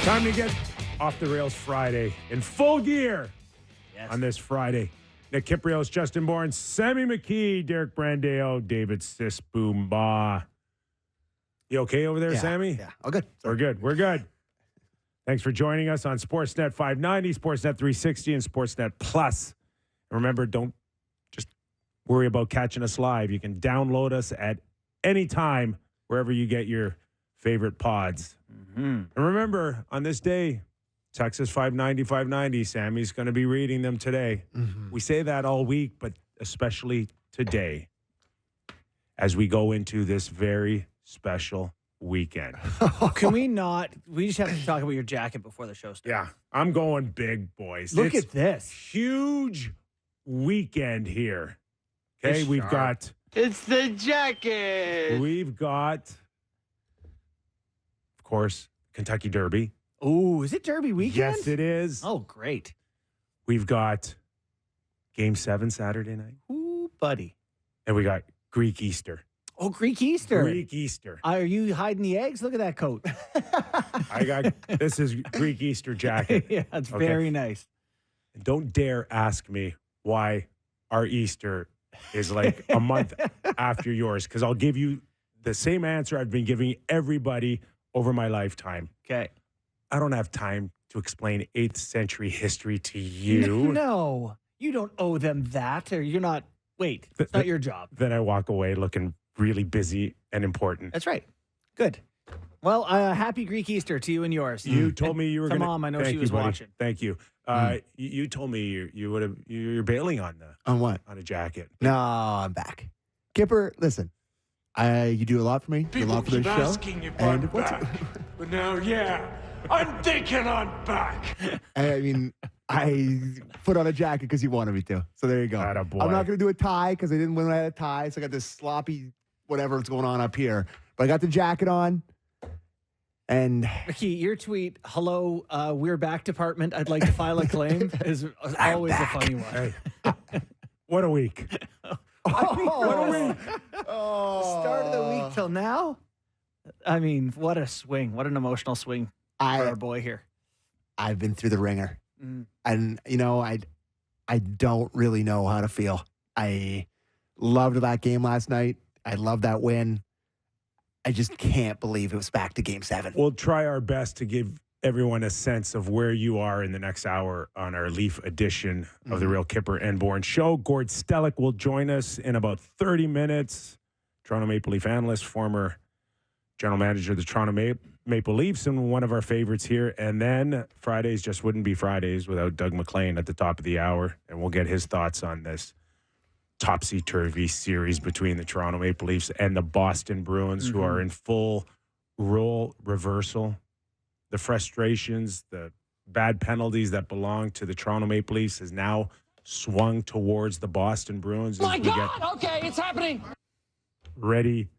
Time to get off the rails Friday in full gear on this Friday. Nick Kypreos, Justin Bourne, Sammy McKee, Derek Brandeo, David Sisboomba. You okay over there, Sammy? Yeah, all good. We're good. We're good. Thanks for joining us on Sportsnet 590, Sportsnet 360, and Sportsnet Plus. And remember, don't just worry about catching us live. You can download us at any time, wherever you get your favorite pods. And remember, on this day, Texas 590. Sammy's going to be reading them today. We say that all week, but especially today, as we go into this very special weekend. Can we not? We just have to talk about your jacket before the show starts. Yeah, I'm going big, boys. Look at this. Huge weekend here. Okay, we've got... It's the jacket. We've got, of course, Kentucky Derby. Oh, is it Derby weekend? Yes, it is. Oh, great. We've got Game 7 Saturday night. Ooh, buddy. And we got Greek Easter. Oh, Greek Easter. Greek Easter. Are you hiding the eggs? Look at that coat. This is Greek Easter jacket. Yeah, it's very nice. And don't dare ask me why our Easter is like a month after yours, because I'll give you the same answer I've been giving everybody over my lifetime. Okay. I don't have time to explain 8th century history to you. No, you don't owe them that, or you're not. Wait, it's not your job. Then I walk away looking really busy and important. That's right. Good. Well, happy Greek Easter to you and yours. You told me you were going to. Mom, I know she was watching. Thank you. You told me you're bailing on what? On a jacket. No, I'm back. Kipper, listen. You do a lot for me. You do a lot for this show. Asking if I'm back. But now, I'm thinking I'm back. I mean, I put on a jacket because you wanted me to. So there you go. Attaboy. I'm not going to do a tie because I didn't win when I had a tie. So I got this sloppy whatever's going on up here. But I got the jacket on. And McKee, your tweet, hello, we're back department, I'd like to file a claim, is always a funny one. Hey, what a week. What a week. Start of the week till now? I mean, what a swing. What an emotional swing for our boy here. I've been through the ringer. And, I don't really know how to feel. I loved that game last night. I loved that win. I just can't believe it was back to Game 7. We'll try our best to give everyone a sense of where you are in the next hour on our Leaf edition of the Real Kyper and Bourne Show. Gord Stellick will join us in about 30 minutes. Toronto Maple Leaf analyst, former general manager of the Toronto Maple Leafs, and one of our favorites here. And then Fridays just wouldn't be Fridays without Doug MacLean at the top of the hour, and we'll get his thoughts on this topsy-turvy series between the Toronto Maple Leafs and the Boston Bruins, who are in full role reversal. The frustrations, the bad penalties that belong to the Toronto Maple Leafs has now swung towards the Boston Bruins. My God! Okay, it's happening. Ready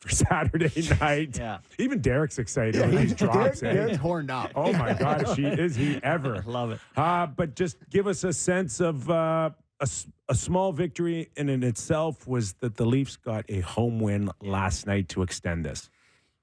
for Saturday night. Yeah. Even Derek's excited with these drops. Derek's horned up. Oh, my gosh. Is he ever. Love it. But just give us a sense of a small victory in itself was that the Leafs got a home win last night to extend this.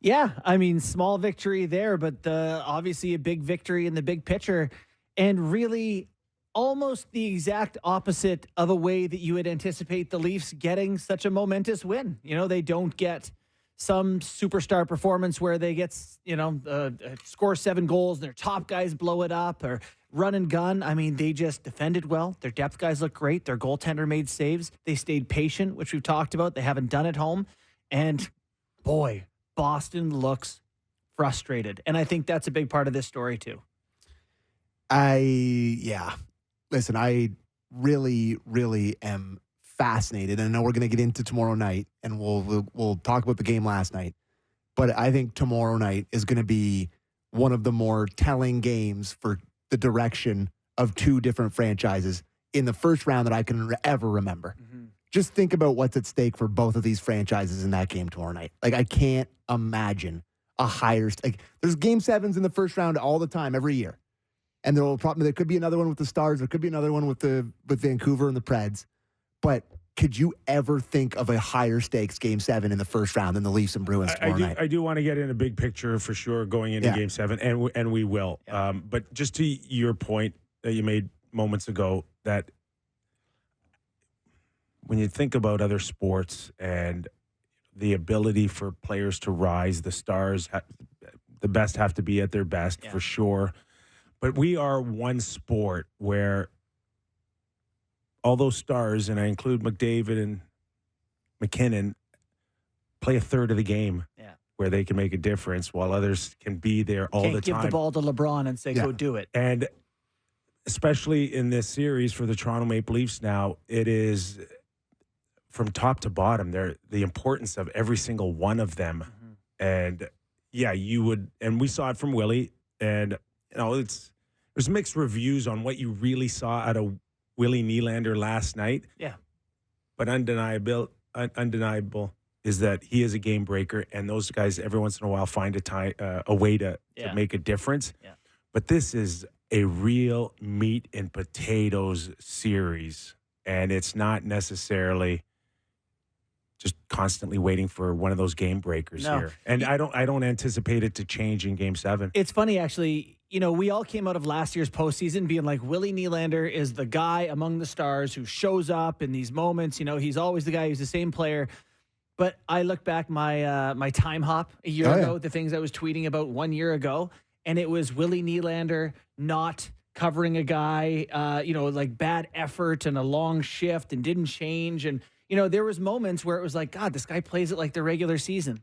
Yeah, I mean, small victory there, but obviously a big victory in the big picture, and really almost the exact opposite of a way that you would anticipate the Leafs getting such a momentous win. They don't get some superstar performance where they get, score 7 goals, their top guys blow it up, or run and gun. I mean, they just defended well. Their depth guys look great. Their goaltender made saves. They stayed patient, which we've talked about. They haven't done at home. And boy, Boston looks frustrated. And I think that's a big part of this story too. Listen, I really, really am fascinated. And I know we're going to get into tomorrow night, and we'll talk about the game last night. But I think tomorrow night is going to be one of the more telling games for the direction of two different franchises in the first round that I can ever remember. Just think about what's at stake for both of these franchises in that game tomorrow night. Like, I can't imagine a higher there's Game 7s in the first round all the time, every year. And there could be another one with the Stars. There could be another one with Vancouver and the Preds. But could you ever think of a higher stakes Game 7 in the first round than the Leafs and Bruins tomorrow night? I do want to get in a big picture for sure going into Game 7, and we will. Yeah. But just to your point that you made moments ago, that when you think about other sports and the ability for players to rise, the stars, the best have to be at their best for sure. But we are one sport where all those stars, and I include McDavid and McKinnon, play a third of the game where they can make a difference while others can be there all the time. Can't give the ball to LeBron and say, go do it. And especially in this series for the Toronto Maple Leafs now, it is from top to bottom, the importance of every single one of them. Mm-hmm. And you would, and we saw it from Willie, and there's mixed reviews on what you really saw out of Willie Nylander last night. Yeah. But undeniable is that he is a game breaker, and those guys every once in a while find a way to make a difference. Yeah. But this is a real meat and potatoes series, and it's not necessarily just constantly waiting for one of those game breakers here. And I don't anticipate it to change in Game 7. It's funny, actually. We all came out of last year's postseason being like, Willie Nylander is the guy among the stars who shows up in these moments. He's always the guy who's the same player. But I look back my time hop a year ago, the things I was tweeting about 1 year ago, and it was Willie Nylander not covering a guy, like bad effort and a long shift and didn't change. And, there was moments where it was like, God, this guy plays it like the regular season.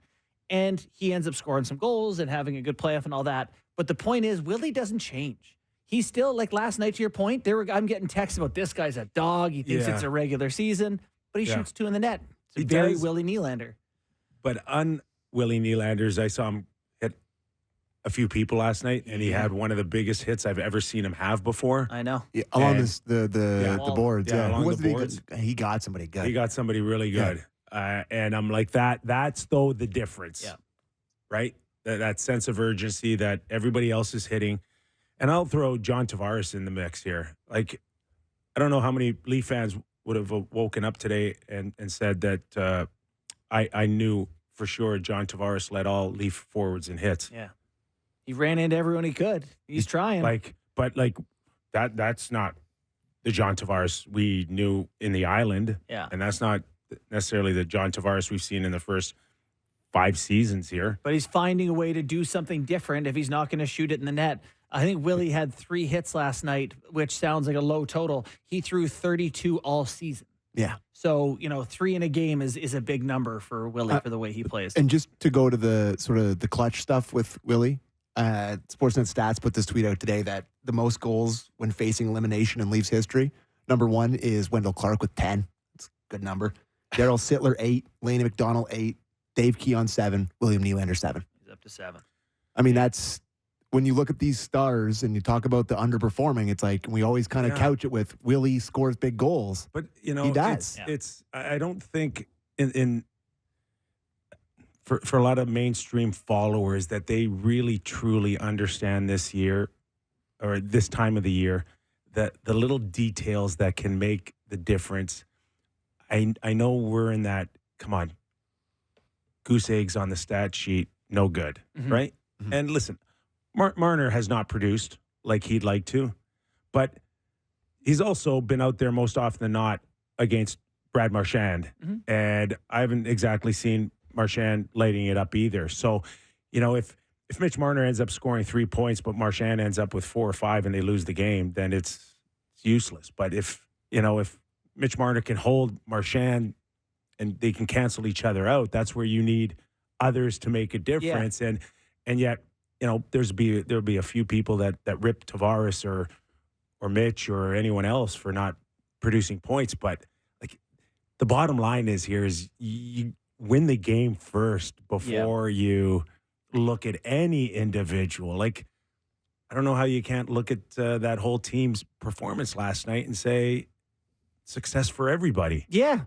And he ends up scoring some goals and having a good playoff and all that. But the point is, Willie doesn't change. He's still, like last night, to your point, I'm getting texts about this guy's a dog. He thinks it's a regular season, but he shoots 2 in the net. It's very Willie Nylander. But Willie Nylander's, I saw him hit a few people last night, and he had one of the biggest hits I've ever seen him have before. I know. Yeah, along the boards. Yeah, along the boards. He got somebody good. He got somebody really good. And I'm like, that's though the difference. Yeah. Right? That sense of urgency that everybody else is hitting. And I'll throw John Tavares in the mix here. Like, I don't know how many Leaf fans would have woken up today and said that I knew for sure John Tavares led all Leaf forwards in hits. Yeah. He ran into everyone he could. He's trying. But that's not the John Tavares we knew in the island. Yeah. And that's not necessarily the John Tavares we've seen in the first 5 seasons here. But he's finding a way to do something different if he's not going to shoot it in the net. I think Willie had 3 hits last night, which sounds like a low total. He threw 32 all season. Yeah. So, 3 in a game is a big number for Willie for the way he plays. And just to go to the sort of the clutch stuff with Willie, Sportsnet Stats put this tweet out today that the most goals when facing elimination in Leafs history, number 1 is Wendell Clark with 10. It's a good number. Daryl Sittler, 8. Laney McDonald, 8. Dave Keon, 7. William Nylander, 7. He's up to 7. I mean, that's when you look at these stars and you talk about the underperforming, it's like we always kind of couch it with Willie scores big goals. But, he does. It's I don't think for a lot of mainstream followers that they really, truly understand this year or this time of the year, that the little details that can make the difference. I know we're in that, come on, goose eggs on the stat sheet, no good, right? Mm-hmm. And listen, Marner has not produced like he'd like to, but he's also been out there most often than not against Brad Marchand. Mm-hmm. And I haven't exactly seen Marchand lighting it up either. So, if Mitch Marner ends up scoring 3 points, but Marchand ends up with 4 or 5 and they lose the game, then it's useless. But if Mitch Marner can hold Marchand and they can cancel each other out, that's where you need others to make a difference. Yeah. And yet, there'll be a few people that rip Tavares or Mitch or anyone else for not producing points. But like the bottom line is you win the game first before you look at any individual. Like, I don't know how you can't look at that whole team's performance last night and say success for everybody. Yeah.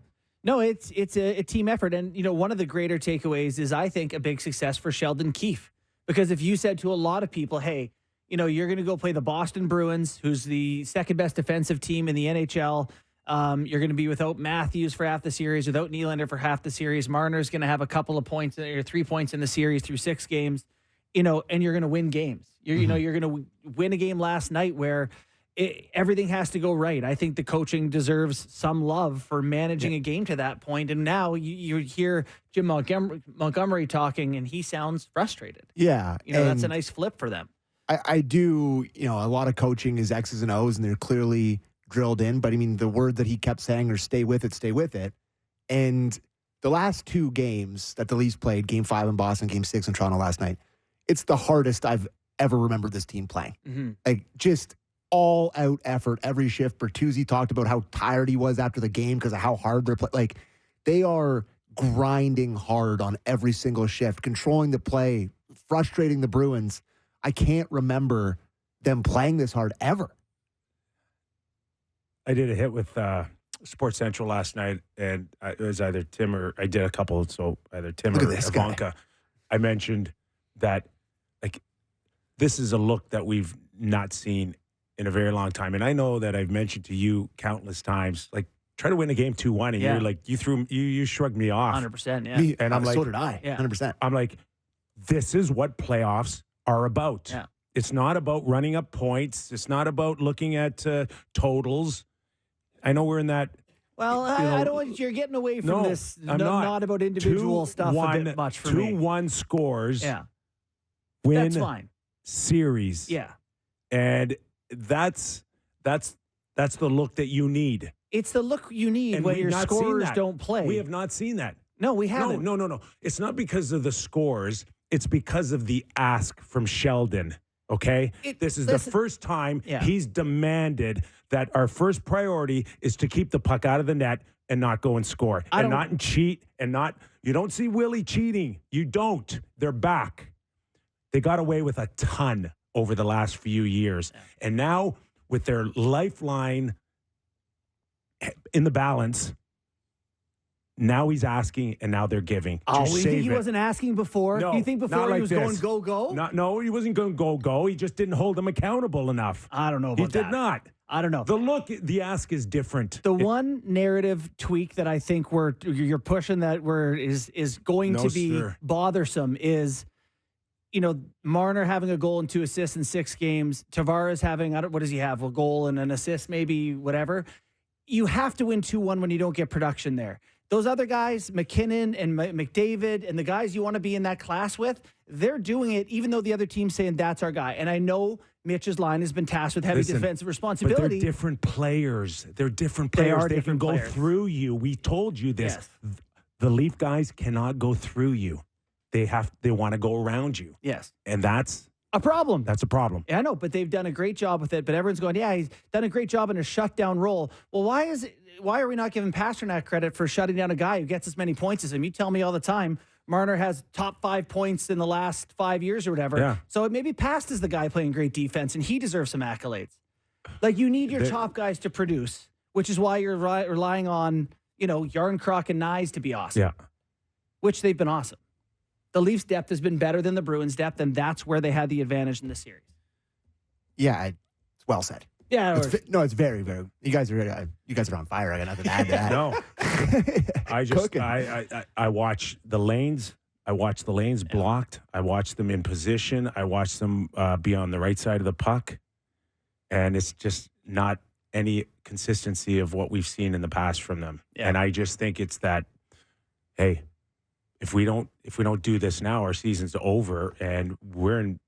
No, it's a team effort. And, one of the greater takeaways is, I think, a big success for Sheldon Keefe. Because if you said to a lot of people, hey, you're going to go play the Boston Bruins, who's the second best defensive team in the NHL, You're going to be without Matthews for half the series, without Nylander for half the series. Marner's going to have a couple of points or 3 points in the series through 6 games, and you're going to win games. You're going to win a game last night where everything has to go right. I think the coaching deserves some love for managing a game to that point. And now you hear Jim Montgomery talking, and he sounds frustrated. Yeah. That's a nice flip for them. I do, a lot of coaching is X's and O's, and they're clearly drilled in. But, I mean, the word that he kept saying are stay with it. And the last 2 games that the Leafs played, Game 5 in Boston, Game 6 in Toronto last night, it's the hardest I've ever remembered this team playing. Mm-hmm. Like, just all-out effort every shift. Bertuzzi talked about how tired he was after the game because of how hard they're playing. Like, they are grinding hard on every single shift, controlling the play, frustrating the Bruins. I can't remember them playing this hard ever. I did a hit with Sports Central last night, and it was either Tim or I did a couple. So either Tim Look or at this Ivanka. guy. I mentioned that this is a look that we've not seen in a very long time. And I know that I've mentioned to you countless times, try to win a game 2-1, and you're like, you shrugged me off. 100%, yeah. And I'm like, so did I. Yeah. 100%. I'm like, this is what playoffs are about. Yeah. It's not about running up points. It's not about looking at totals. I know we're in that. Well, I don't want you're getting away from this. I'm not about individual stuff a bit much for me. 2-1 scores. Yeah. Win That's fine. series. Yeah. And that's the look that you need. It's the look you need And when we've your not seen scorers that. don't play. We have not seen that. No, we haven't. No. It's not because of the scores. It's because of the ask from Sheldon. Okay? This is the first time he's demanded that our first priority is to keep the puck out of the net and not go and score. And not cheat and not. You don't see Willie cheating. You don't. They're back. They got away with a ton over the last few years. Yeah. And now with their lifeline in the balance, now he's asking, and now they're giving. Oh, you think he wasn't asking before? No, you think before he was going go? No, he wasn't going go. He just didn't hold them accountable enough. I don't know about that. He did not. I don't know. The ask is different. One narrative tweak that I think you're pushing that is going to be bothersome is, Marner having a goal and 2 assists in 6 games. Tavares having, what does he have? A goal and an assist, maybe, whatever. You have to win 2-1 when you don't get production there. Those other guys, McKinnon and McDavid, and the guys you want to be in that class with, they're doing it even though the other team's saying that's our guy. And I know Mitch's line has been tasked with heavy defensive responsibility. But they're different players. They're different players. They can go through you. We told you this. Yes. The Leaf guys cannot go through you. They want to go around you. Yes. And that's a problem. That's a problem. Yeah, I know, but they've done a great job with it. But everyone's going, he's done a great job in a shutdown role. Well, why are we not giving Pasternak credit for shutting down a guy who gets as many points as him? You tell me all the time, Marner has top 5 points in the last 5 years or whatever. Yeah. So maybe Past is the guy playing great defense, and he deserves some accolades. You need your top guys to produce, which is why you're relying on, Yarncroc and Knies to be awesome. Yeah. Which they've been awesome. The Leafs' depth has been better than the Bruins' depth, and that's where they had the advantage in the series. Yeah, it's well said. Yeah, it's very, very. You guys are on fire. I got nothing to add to that. No, I watch the lanes. I watch the lanes blocked. I watch them in position. I watch them be on the right side of the puck, and it's just not any consistency of what we've seen in the past from them. Yeah. And I just think it's that, hey, if we don't do this now, our season's over, and we're in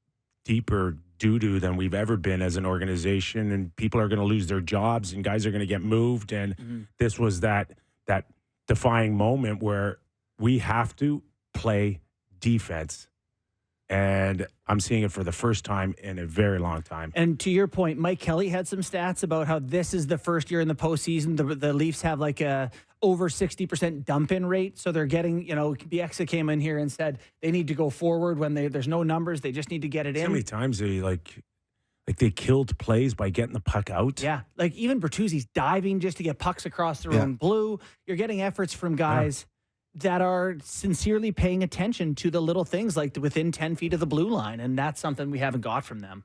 deeper doo-doo than we've ever been as an organization, and people are going to lose their jobs, and guys are going to get moved. And this was that defying moment where we have to play defense. And I'm seeing it for the first time in a very long time. And to your point, Mike Kelly had some stats about how this is the first year in the postseason. The Leafs have a over 60% dump-in rate. So they're getting, Bieksa came in here and said they need to go forward when there's no numbers. They just need to get it in. How many times they killed plays by getting the puck out? Yeah. Even Bertuzzi's diving just to get pucks across their own blue. You're getting efforts from guys that are sincerely paying attention to the little things within 10 feet of the blue line. And that's something we haven't got from them.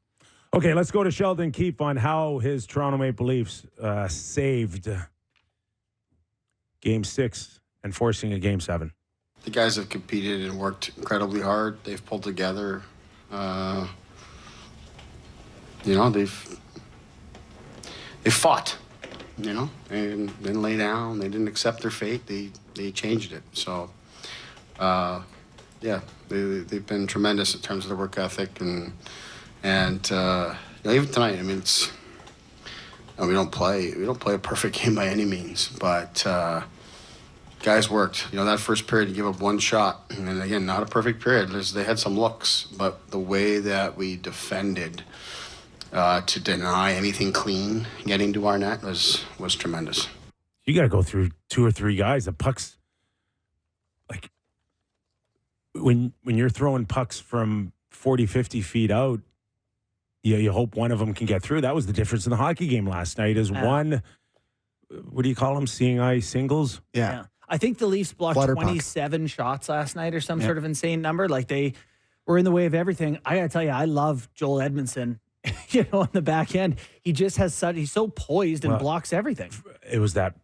Okay, let's go to Sheldon Keefe on how his Toronto Maple Leafs saved Game 6 and forcing a Game 7? The guys have competed and worked incredibly hard. They've pulled together. They've fought. They didn't lay down. They didn't accept their fate. They changed it. So, they've been tremendous in terms of their work ethic and even tonight. I mean, we don't play a perfect game by any means, but guys worked. That first period, you give up one shot, and again, not a perfect period. They had some looks, but the way that we defended to deny anything clean getting to our net was tremendous. You got to go through 2 or 3 guys. The pucks, like when you're throwing pucks from 40, 50 feet out, you hope one of them can get through. That was the difference in the hockey game last night. Is one, what do you call them? Seeing eye singles? Yeah. I think the Leafs blocked 27 shots last night or some sort of insane number. Like they were in the way of everything. I got to tell you, I love Joel Edmondson. On the back end, he just has he's so poised and blocks everything. It was that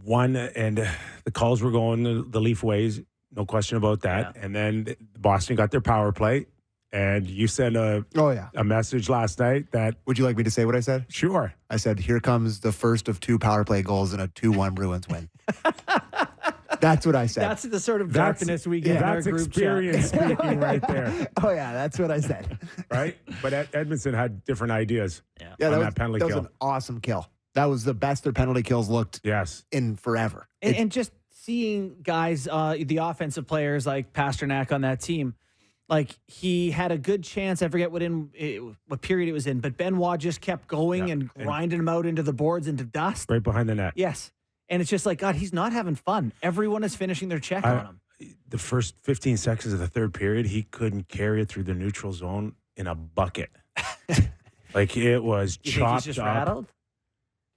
one, and the calls were going the Leaf ways, no question about that. Yeah. And then Boston got their power play, and you sent a message last night that. Would you like me to say what I said? Sure. I said, here comes the first of 2 power play goals in a 2-1 Bruins win. That's what I said. That's the sort of darkness we get in our group experience chat. speaking right there. Oh, yeah, that's what I said. Right? But Edmondson had different ideas on that penalty kill. That was an awesome kill. That was the best their penalty kills looked in forever. And just seeing guys, the offensive players like Pasternak on that team, like he had a good chance. I forget what period it was in, but Benoit just kept going and grinding him out into the boards, into dust. Right behind the net. Yes. And it's just like, God, he's not having fun. Everyone is finishing their check on him. The first 15 seconds of the third period, he couldn't carry it through the neutral zone in a bucket. Like it was chopped think he's just up. Rattled?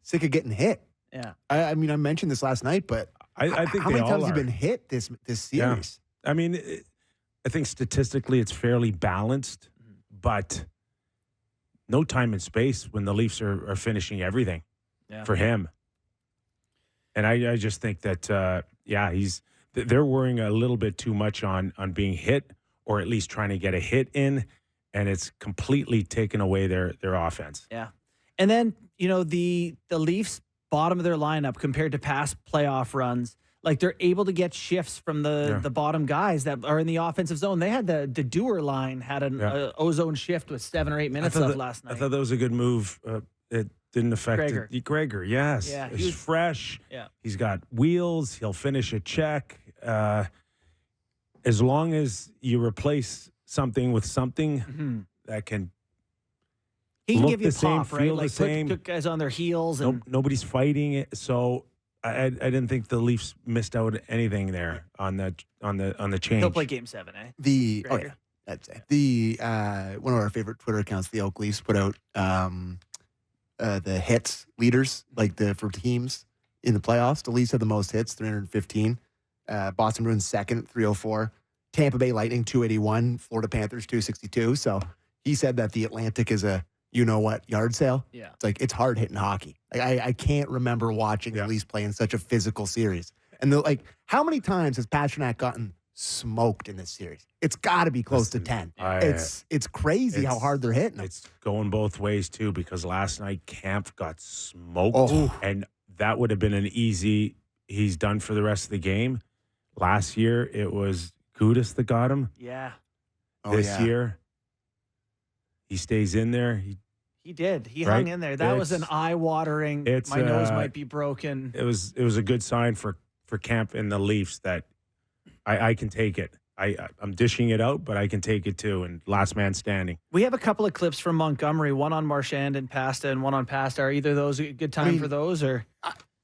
Sick of getting hit. Yeah. I mean, I mentioned this last night, but I think how many times have you been hit this series? Yeah. I mean, I think statistically it's fairly balanced, but no time and space when the Leafs are finishing everything for him. And I just think that, they're worrying a little bit too much on being hit, or at least trying to get a hit in, and it's completely taken away their offense. Yeah. And then, the Leafs bottom of their lineup compared to past playoff runs, like they're able to get shifts from the bottom guys that are in the offensive zone. They had the Dewar line had an ozone shift with 7 or 8 minutes left last night. I thought that was a good move. It didn't affect Gregor, yes. Yeah, he's fresh. Yeah. He's got wheels. He'll finish a check. As long as you replace something with something that can he can look give you the a pop, same, right? feel Like the same. put guys on their heels. And Nobody's fighting it. So I didn't think the Leafs missed out anything there on the change. He'll play Game 7, eh? That's it. One of our favorite Twitter accounts, the Oak Leafs, put out the hits leaders, for teams in the playoffs. The Leafs had the most hits, 315. Boston Bruins second, 304. Tampa Bay Lightning, 281. Florida Panthers, 262. So he said that the Atlantic is a yard sale. Yeah. It's like, it's hard hitting hockey. I can't remember watching the Leafs play in such a physical series. And how many times has Pasternak gotten smoked in this series? It's got to be close to 10. It's crazy how hard they're hitting them. It's going both ways too, because last night Kampf got smoked, and that would have been an easy. He's done for the rest of the game. Last year it was Gudis that got him. Yeah. This year he stays in there. He did. He hung in there. That was an eye-watering. My nose might be broken. It was a good sign for Kampf and the Leafs that I can take it. I'm dishing it out, but I can take it too. And last man standing. We have a couple of clips from Montgomery, one on Marchand and Pasta and one on Pasta. Are either of those a good time for those? Or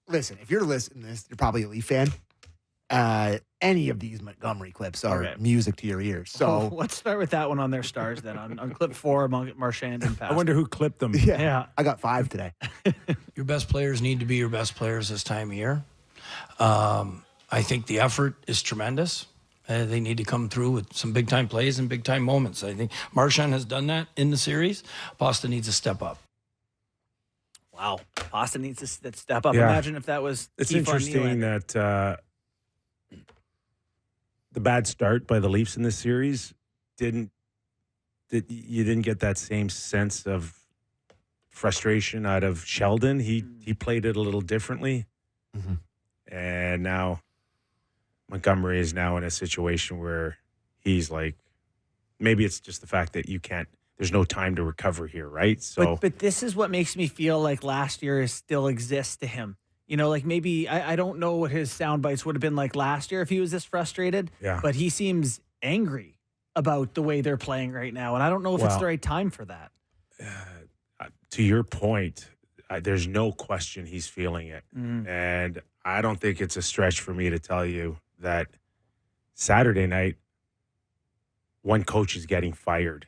listen, if you're listening to this, you're probably a Leaf fan. Any of these Montgomery clips are music to your ears. So let's start with that one on their stars then. On clip 4, Marchand and Pasta. I wonder who clipped them. Yeah. I got 5 today. Your best players need to be your best players this time of year. I think the effort is tremendous. They need to come through with some big-time plays and big-time moments. I think Marchand has done that in the series. Pasta needs to step up. Wow. Wow. Boston needs to step up. Yeah. Imagine if that was It's Keefe on interesting Nylander. that the bad start by the Leafs in this series you didn't get that same sense of frustration out of Sheldon. He played it a little differently. Mhm. And now Montgomery is now in a situation where he's like, maybe it's just the fact that there's no time to recover here, right? So But this is what makes me feel like last year still exists to him. You know, like maybe I don't know what his sound bites would have been like last year if he was this frustrated. Yeah. But he seems angry about the way they're playing right now. And I don't know if it's the right time for that. to your point, there's no question he's feeling it. And I don't think it's a stretch for me to tell you that Saturday night, one coach is getting fired.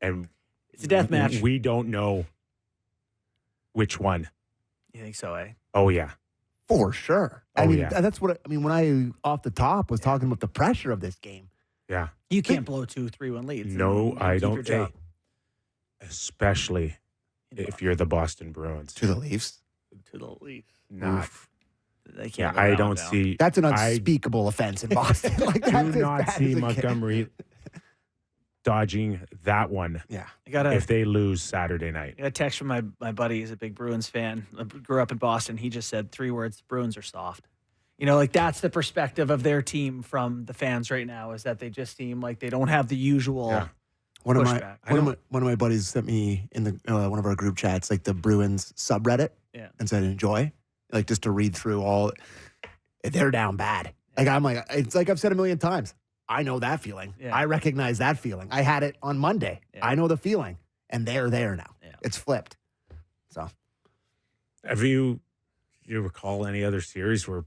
And It's a death match. We don't know which one. You think so, eh? Oh, yeah. For sure. Oh, I mean, yeah. that's what I mean when I off the top was talking about the pressure of this game. Yeah. You can't blow 2-3-1 leads. No, and I keep don't. your job. Especially if you're the Boston Bruins. To the Leafs. To the Leafs. Not. They Yeah, can't go I down, don't down. see. That's an unspeakable offense in Boston. Like, Do that's as not bad see as it Montgomery dodging that one I got if they lose Saturday night. I got a text from my buddy. He's a big Bruins fan. Grew up in Boston. He just said 3 words: Bruins are soft. You know, like that's the perspective of their team from the fans right now, is that they just seem like they don't have the usual Yeah. One of pushback. my buddies sent me in the one of our group chats like the Bruins subreddit and said enjoy, like just to read through all. They're down bad. Like I'm like it's like I've said a million times. I know that feeling. Yeah. I recognize that feeling. I had it on Monday. Yeah. I know the feeling, and they're there now. Yeah. It's flipped. So Have you recall any other series where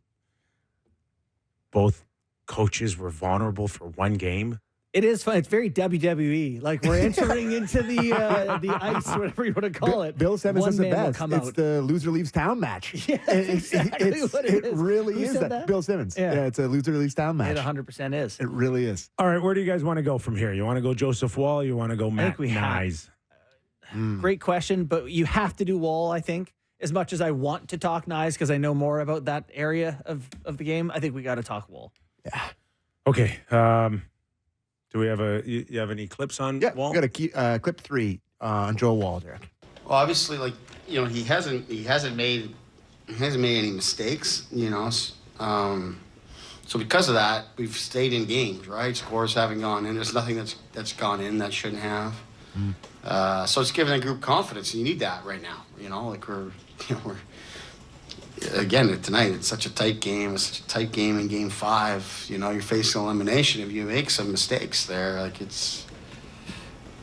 both coaches were vulnerable for one game? It is fun. It's very WWE. Like we're entering into the ice, whatever you want to call it. Bill Simmons One says it man will best. come It's out. the loser leaves town match. Yeah, that's exactly what it is. really Who is said that. that? Bill Simmons. Yeah. Yeah, it's a loser leaves town match. It 100% is. It really is. All right, where do you guys want to go from here? You want to go Joseph Woll? You want to go Matt think we have- Knies? Great question, but you have to do Woll, I think. As much as I want to talk Knies because I know more about that area of the game, I think we got to talk Woll. Yeah. Okay. Do we have you have any clips on Yeah. Woll? We got a clip 3 on Joe Woll, Derek. Well, obviously, like, you know, he hasn't made any mistakes, you know. So because of that, we've stayed in games, right? Scores haven't gone in. There's nothing that's gone in that shouldn't have. So it's giving the group confidence. You need that right now, you know. Like we're again tonight. It's such a tight game. It's such a tight game in Game 5. You know, you're facing elimination. If you make some mistakes there, like it's,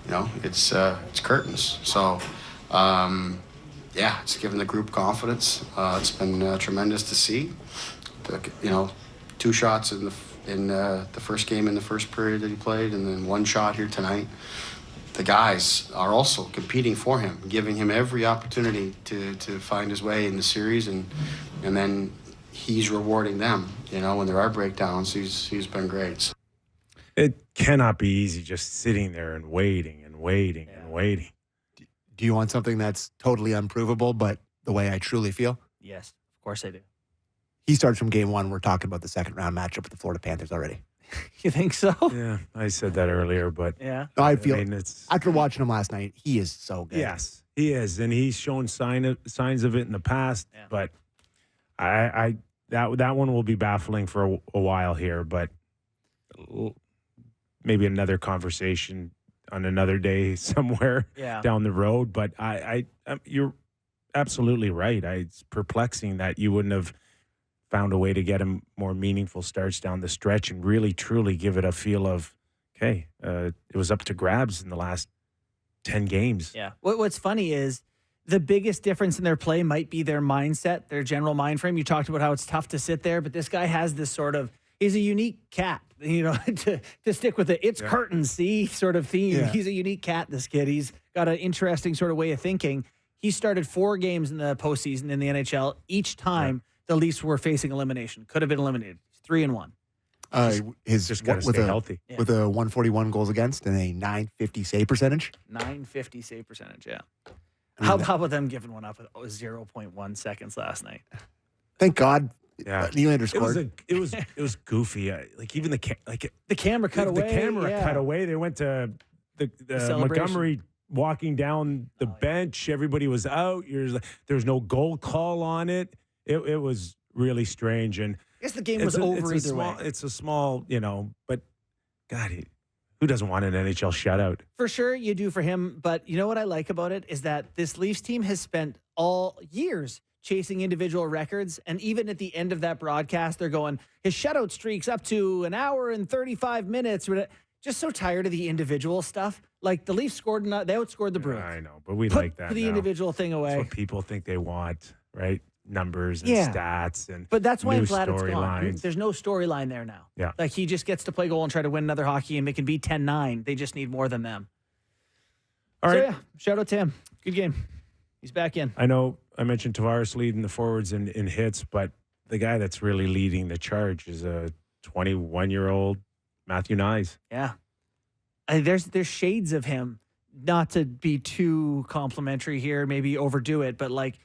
you know, it's curtains. So, yeah, it's given the group confidence. It's been tremendous to see. You know, 2 shots in the first game in the first period that he played, and then 1 shot here tonight. The guys are also competing for him, giving him every opportunity to find his way in the series, and then he's rewarding them. You know, when there are breakdowns, he's been great. It cannot be easy just sitting there and waiting and waiting and waiting. Do you want something that's totally unprovable, but the way I truly feel? Yes, of course I do. He starts from Game 1. We're talking about the second round matchup with the Florida Panthers already. You think so? Yeah, I said that earlier, but Yeah. No, I feel mean, it's after watching him last night, he is so good. yes, he is, and he's shown signs of it in the past. Yeah. But that one will be baffling for a while here. But maybe another conversation on another day somewhere Yeah. down the road. But you're absolutely right. It's perplexing that you wouldn't have found a way to get him more meaningful starts down the stretch and really, truly give it a feel of, okay, it was up to grabs in the last 10 games. Yeah. What's funny is the biggest difference in their play might be their mindset, their general mind frame. You talked about how it's tough to sit there, but this guy has this sort of, he's a unique cat, you know, to stick with the it's curtains, see, sort of theme. Yeah. He's a unique cat, this kid. He's got an interesting sort of way of thinking. He started 4 games in the postseason in the NHL. Each time the Leafs were facing elimination. Could have been eliminated. He's 3-1. His Just got to with stay a healthy. Yeah. with a 141 goals against and a 950 save percentage. 950 save percentage, yeah. How about them giving one up with 0.1 seconds last night? Thank God. Yeah, Nylander scored. It was goofy. Like even the camera cut away. The camera cut away. They went to the Montgomery walking down the bench. Everybody was out. There was no goal call on it. It was really strange. And I guess the game was over either way. It's a small, but God, who doesn't want an NHL shutout? For sure, you do for him. But you know what I like about it is that this Leafs team has spent all years chasing individual records. And even at the end of that broadcast, they're going, his shutout streak's up to an hour and 35 minutes. Just so tired of the individual stuff. Like the Leafs they outscored the Bruins. I know, but we like that. Put the individual thing away. That's what people think they want, right? Numbers and stats and but that's why I'm glad it's gone. Lines. There's no storyline there now. Yeah. Like he just gets to play goal and try to win another hockey game. It can be 10-9. They just need more than them. All right. So, shout out to him. Good game. He's back in. I know I mentioned Tavares leading the forwards in hits, but the guy that's really leading the charge is a 21-year-old Matthew Knies. Yeah. There's shades of him, not to be too complimentary here, maybe overdo it, but like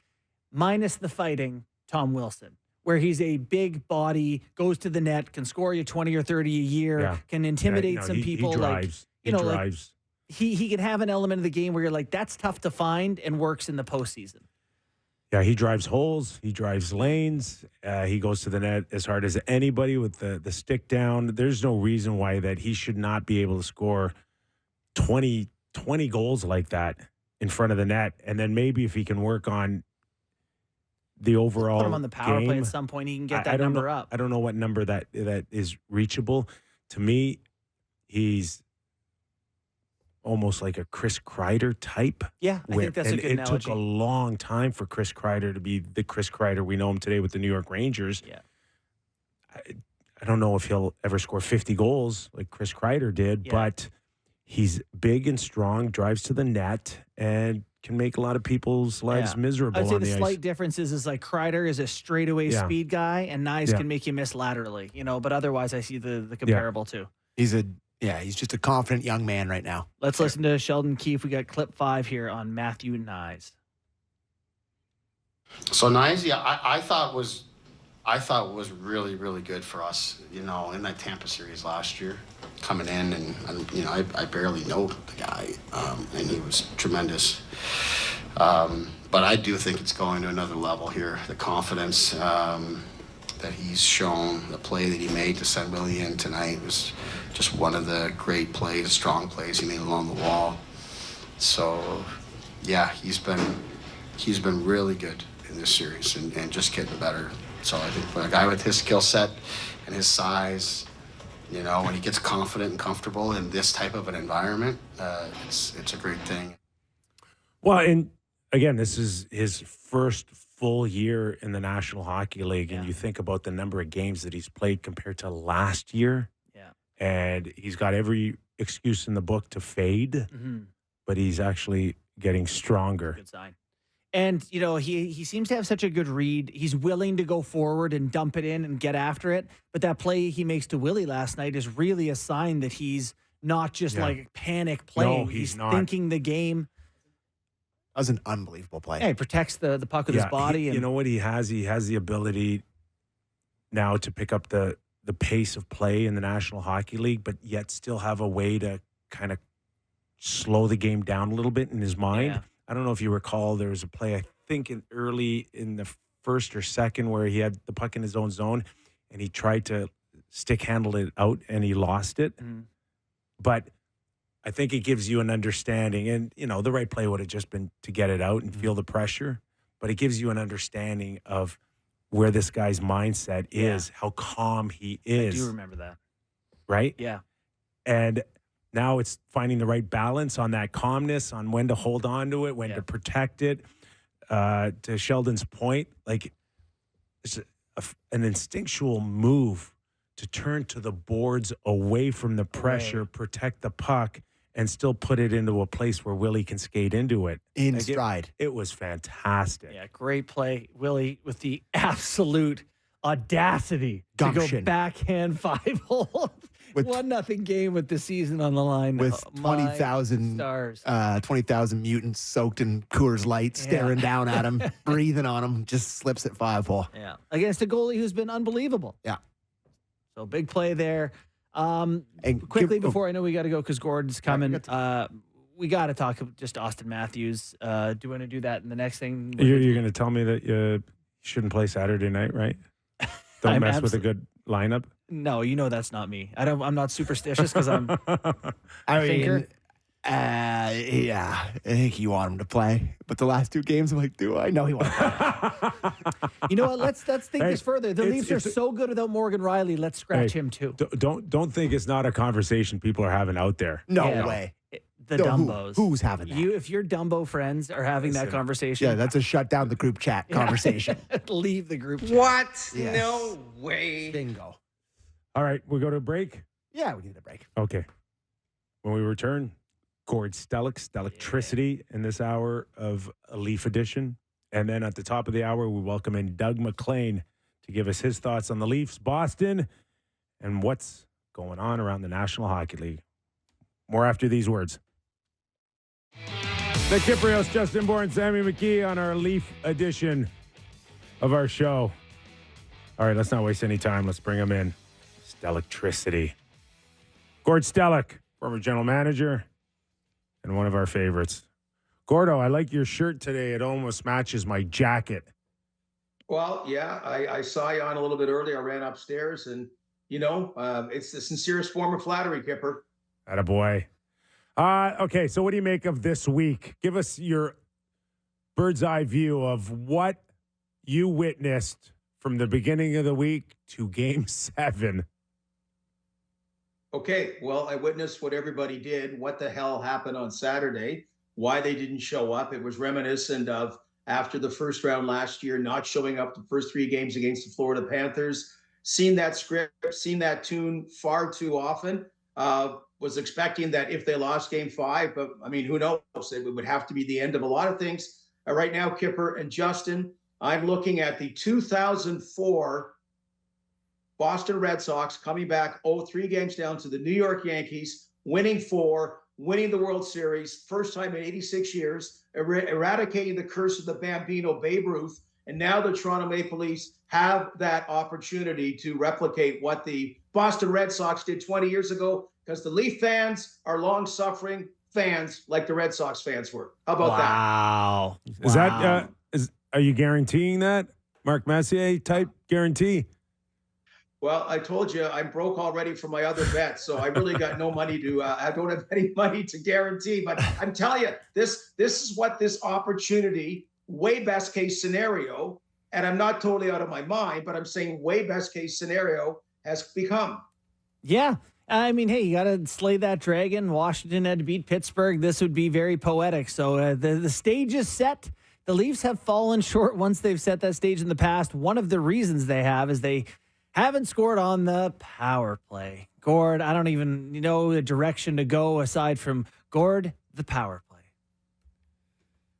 minus the fighting, Tom Wilson, where he's a big body, goes to the net, can score you 20 or 30 a year, can intimidate some people. He drives. He drives. He can have an element of the game where you're like, that's tough to find and works in the postseason. Yeah, he drives holes. He drives lanes. He goes to the net as hard as anybody with the stick down. There's no reason why that he should not be able to score 20 goals like that in front of the net. And then maybe if he can work on the overall put him on the power game, play at some point, he can get that number up. I don't know what number that is reachable. To me, he's almost like a Chris Kreider type. Yeah, I think that's a good analogy. It took a long time for Chris Kreider to be the Chris Kreider we know him today with the New York Rangers. Yeah. I don't know if he'll ever score 50 goals like Chris Kreider did, but he's big and strong, drives to the net, and can make a lot of people's lives miserable I'd say on the the ice. slight difference is like Kreider is a straightaway speed guy, and Knies can make you miss laterally, but otherwise I see the comparable too. He's just a confident young man right now. Let's listen to Sheldon Keefe. We got clip 5 here on Matthew Knies. So Knies, I thought was really, really good for us, in that Tampa series last year, coming in and I barely know the guy, and he was tremendous. But I do think it's going to another level here. The confidence that he's shown, the play that he made to send Willie in tonight was just one of the great plays, strong plays he made along the wall. So, yeah, he's been really good in this series and just getting better. So I think for a guy with his skill set and his size, when he gets confident and comfortable in this type of an environment, it's a great thing. Well, and again, this is his first full year in the National Hockey League, and you think about the number of games that he's played compared to last year, and he's got every excuse in the book to fade, but he's actually getting stronger. Good sign. And, he seems to have such a good read. He's willing to go forward and dump it in and get after it. But that play he makes to Willie last night is really a sign that he's not just like panic playing. No, he's not. Thinking the game. That was an unbelievable play. Yeah, he protects the puck with his body. You know what he has? He has the ability now to pick up the pace of play in the National Hockey League, but yet still have a way to kind of slow the game down a little bit in his mind. Yeah. I don't know if you recall, there was a play, I think early in the first or second, where he had the puck in his own zone and he tried to stick handle it out and he lost it. But I think it gives you an understanding, and the right play would have just been to get it out and feel the pressure, but it gives you an understanding of where this guy's mindset is, how calm he is. I do remember that. Right? Yeah. And now it's finding the right balance on that calmness, on when to hold on to it, when to protect it. To Sheldon's point, like it's an instinctual move to turn to the boards away from the pressure, protect the puck, and still put it into a place where Willie can skate into it. In stride. It was fantastic. Yeah, great play. Willie with the absolute audacity Gumption. to go backhand 5-hole with 1-0 game with the season on the line. with My 20,000 stars. 20,000 mutants soaked in Coors Light, staring down at him, breathing on him, just slips at 5-hole. Yeah, against a goalie who's been unbelievable. Yeah. So big play there. And Quickly before I know we got to go because Gordon's coming. we We got to talk just Austin Matthews. Do you want to do that in the next thing? You're going to tell me that you shouldn't play Saturday night, right? Don't mess with a good lineup. No, you know that's not me. I'm not superstitious because I'm. I thinker. mean, yeah, I think you want him to play. But the last 2 games, I'm like, do I? No, he won't. You know what? Let's think Hey, this further. The Leafs are so good without Morgan Riley. Let's scratch him too. Don't think it's not a conversation people are having out there. No Yeah. way. The No, Dumbos. who's having that? If your Dumbo friends are having that conversation, Yeah, that's a shut down the group chat conversation. leave the group chat. What? Yes. No way. Bingo. All right, we'll go to a break. Yeah, we need a break. Okay. When we return, Gord Stellick, Stellictricity in this hour of a Leaf edition. And then at the top of the hour, we welcome in Doug MacLean to give us his thoughts on the Leafs, Boston, and what's going on around the National Hockey League. More after these words. The Kypreos, Justin Bourne and Sam McKee on our Leaf edition of our show. All right, let's not waste any time. Let's bring him in. Stellictricity. Gord Stellick, former general manager and one of our favorites. Gordo, I like your shirt today. It almost matches my jacket. Well, yeah, I saw you on a little bit earlier. I ran upstairs and, it's the sincerest form of flattery, Kipper. Attaboy. Okay, so what do you make of this week? Give us your bird's eye view of what you witnessed from the beginning of the week to Game 7. Okay, well, I witnessed what everybody did. What the hell happened on Saturday? Why they didn't show up? It was reminiscent of after the first round last year, not showing up the first 3 games against the Florida Panthers. Seen that script, seen that tune far too often. Was expecting that if they lost Game 5, but I mean, who knows? It would have to be the end of a lot of things. Right now, Kipper and Justin, I'm looking at the 2004 Boston Red Sox coming back 3 games down to the New York Yankees, winning 4, winning the World Series, first time in 86 years, eradicating the curse of the Bambino Babe Ruth. And now the Toronto Maple Leafs have that opportunity to replicate what the Boston Red Sox did 20 years ago, because the Leaf fans are long-suffering fans like the Red Sox fans were. How about that? Wow. Is that are you guaranteeing that? Mark Messier type guarantee? Well, I told you I'm broke already from my other bets, so I really got no money to. I don't have any money to guarantee. But I'm telling you, this is what this opportunity, way best case scenario, and I'm not totally out of my mind, but I'm saying way best case scenario has become. Yeah. I mean, hey, you got to slay that dragon. Washington had to beat Pittsburgh. This would be very poetic. So the stage is set. The Leafs have fallen short once they've set that stage in the past. One of the reasons they have is they haven't scored on the power play. Gord, I don't even know the direction to go aside from Gord, the power play.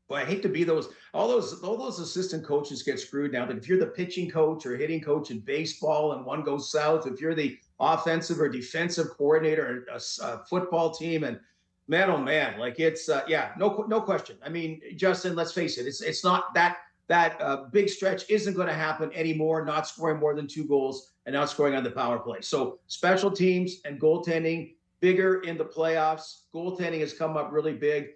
Well, I hate to be all those assistant coaches get screwed now. That if you're the pitching coach or hitting coach in baseball and one goes south, if you're the offensive or defensive coordinator or a football team, and man, oh man, like it's no question. I mean, Justin, let's face it, it's not that big stretch isn't going to happen anymore. Not scoring more than 2 goals and not scoring on the power play. So special teams and goaltending bigger in the playoffs. Goaltending has come up really big.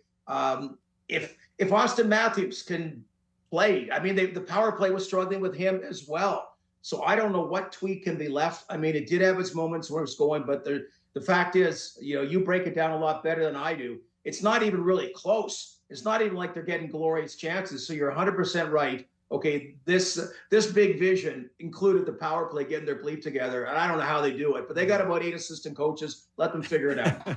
If Austin Matthews can play, I mean, the power play was struggling with him as well. So I don't know what tweak can be left. I mean, it did have its moments where it's going, but the fact is, you break it down a lot better than I do. It's not even really close. It's not even like they're getting glorious chances. So you're 100% right. Okay, this big vision included the power play, getting their bleep together. And I don't know how they do it, but they got about 8 assistant coaches. Let them figure it out.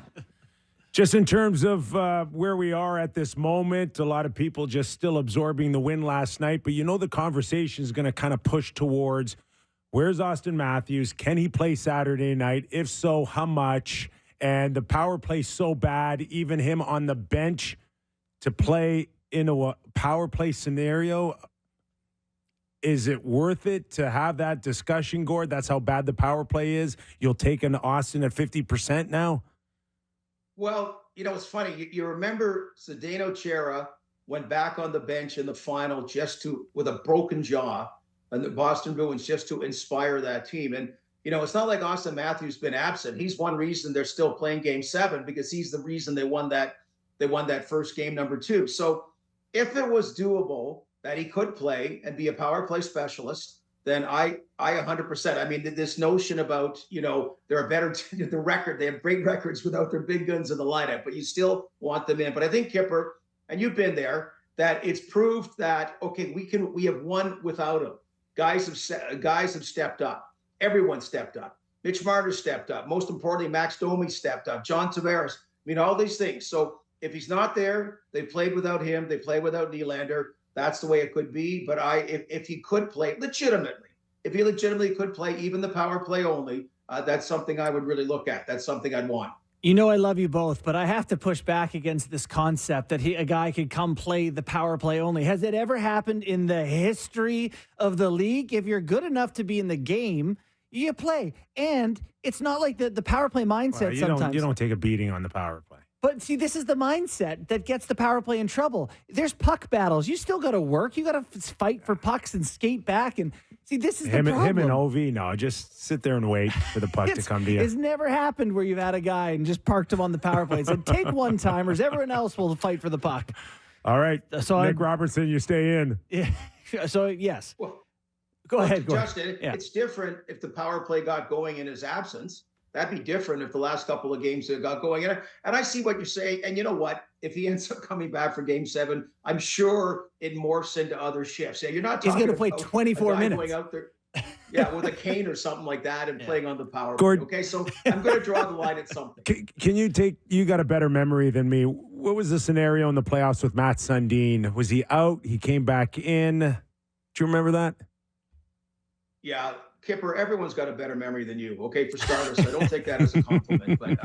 Just in terms of where we are at this moment, a lot of people just still absorbing the win last night. But the conversation is going to kind of push towards where's Austin Matthews? Can he play Saturday night? If so, how much? And the power play so bad, even him on the bench to play in a power play scenario. Is it worth it to have that discussion, Gord? That's how bad the power play is. You'll take an Austin at 50% now? Well, it's funny. You remember Zdeno Chara went back on the bench in the final with a broken jaw, and the Boston Bruins, just to inspire that team. And, it's not like Austin Matthews been absent. He's one reason they're still playing Game 7, because he's the reason they won that first game, number 2. So if it was doable that he could play and be a power play specialist, then I 100%. I mean, this notion about, they're a better the record. They have great records without their big guns in the lineup, but you still want them in. But I think, Kyper, and you've been there, that it's proved that, okay, we have won without him. Guys have stepped up. Everyone stepped up. Mitch Marner stepped up. Most importantly, Max Domi stepped up. John Tavares. All these things. So if he's not there, they played without him. They played without Nylander. That's the way it could be. But if he could play legitimately, if he legitimately could play even the power play only, that's something I would really look at. That's something I'd want. I love you both, but I have to push back against this concept that a guy could come play the power play only. Has it ever happened in the history of the league? If you're good enough to be in the game, you play. And it's not like the power play mindset sometimes. You don't take a beating on the power play. But see, this is the mindset that gets the power play in trouble. There's puck battles. You still got to work. You got to fight for pucks and skate back. And see, this is the problem. Him and Ovi, no, just sit there and wait for the puck to come to you. It's never happened where you've had a guy and just parked him on the power play and said, take one-timers. Everyone else will fight for the puck. All right. So Nick Robertson, you stay in. Yeah. So, yes. Well, Go ahead. Justin, it's different if the power play got going in his absence. That'd be different if the last couple of games it got going. And I see what you're saying. And you know what? If he ends up coming back for Game 7, I'm sure it morphs into other shifts. Yeah, you're not talking. He's going to play 24 minutes. Going out there, with a cane or something like that and playing on the power play. Okay, so I'm going to draw the line at something. Can you got a better memory than me. What was the scenario in the playoffs with Matt Sundin? Was he out? He came back in. Do you remember that? Yeah, Kyper, everyone's got a better memory than you. Okay, for starters, so I don't take that as a compliment. But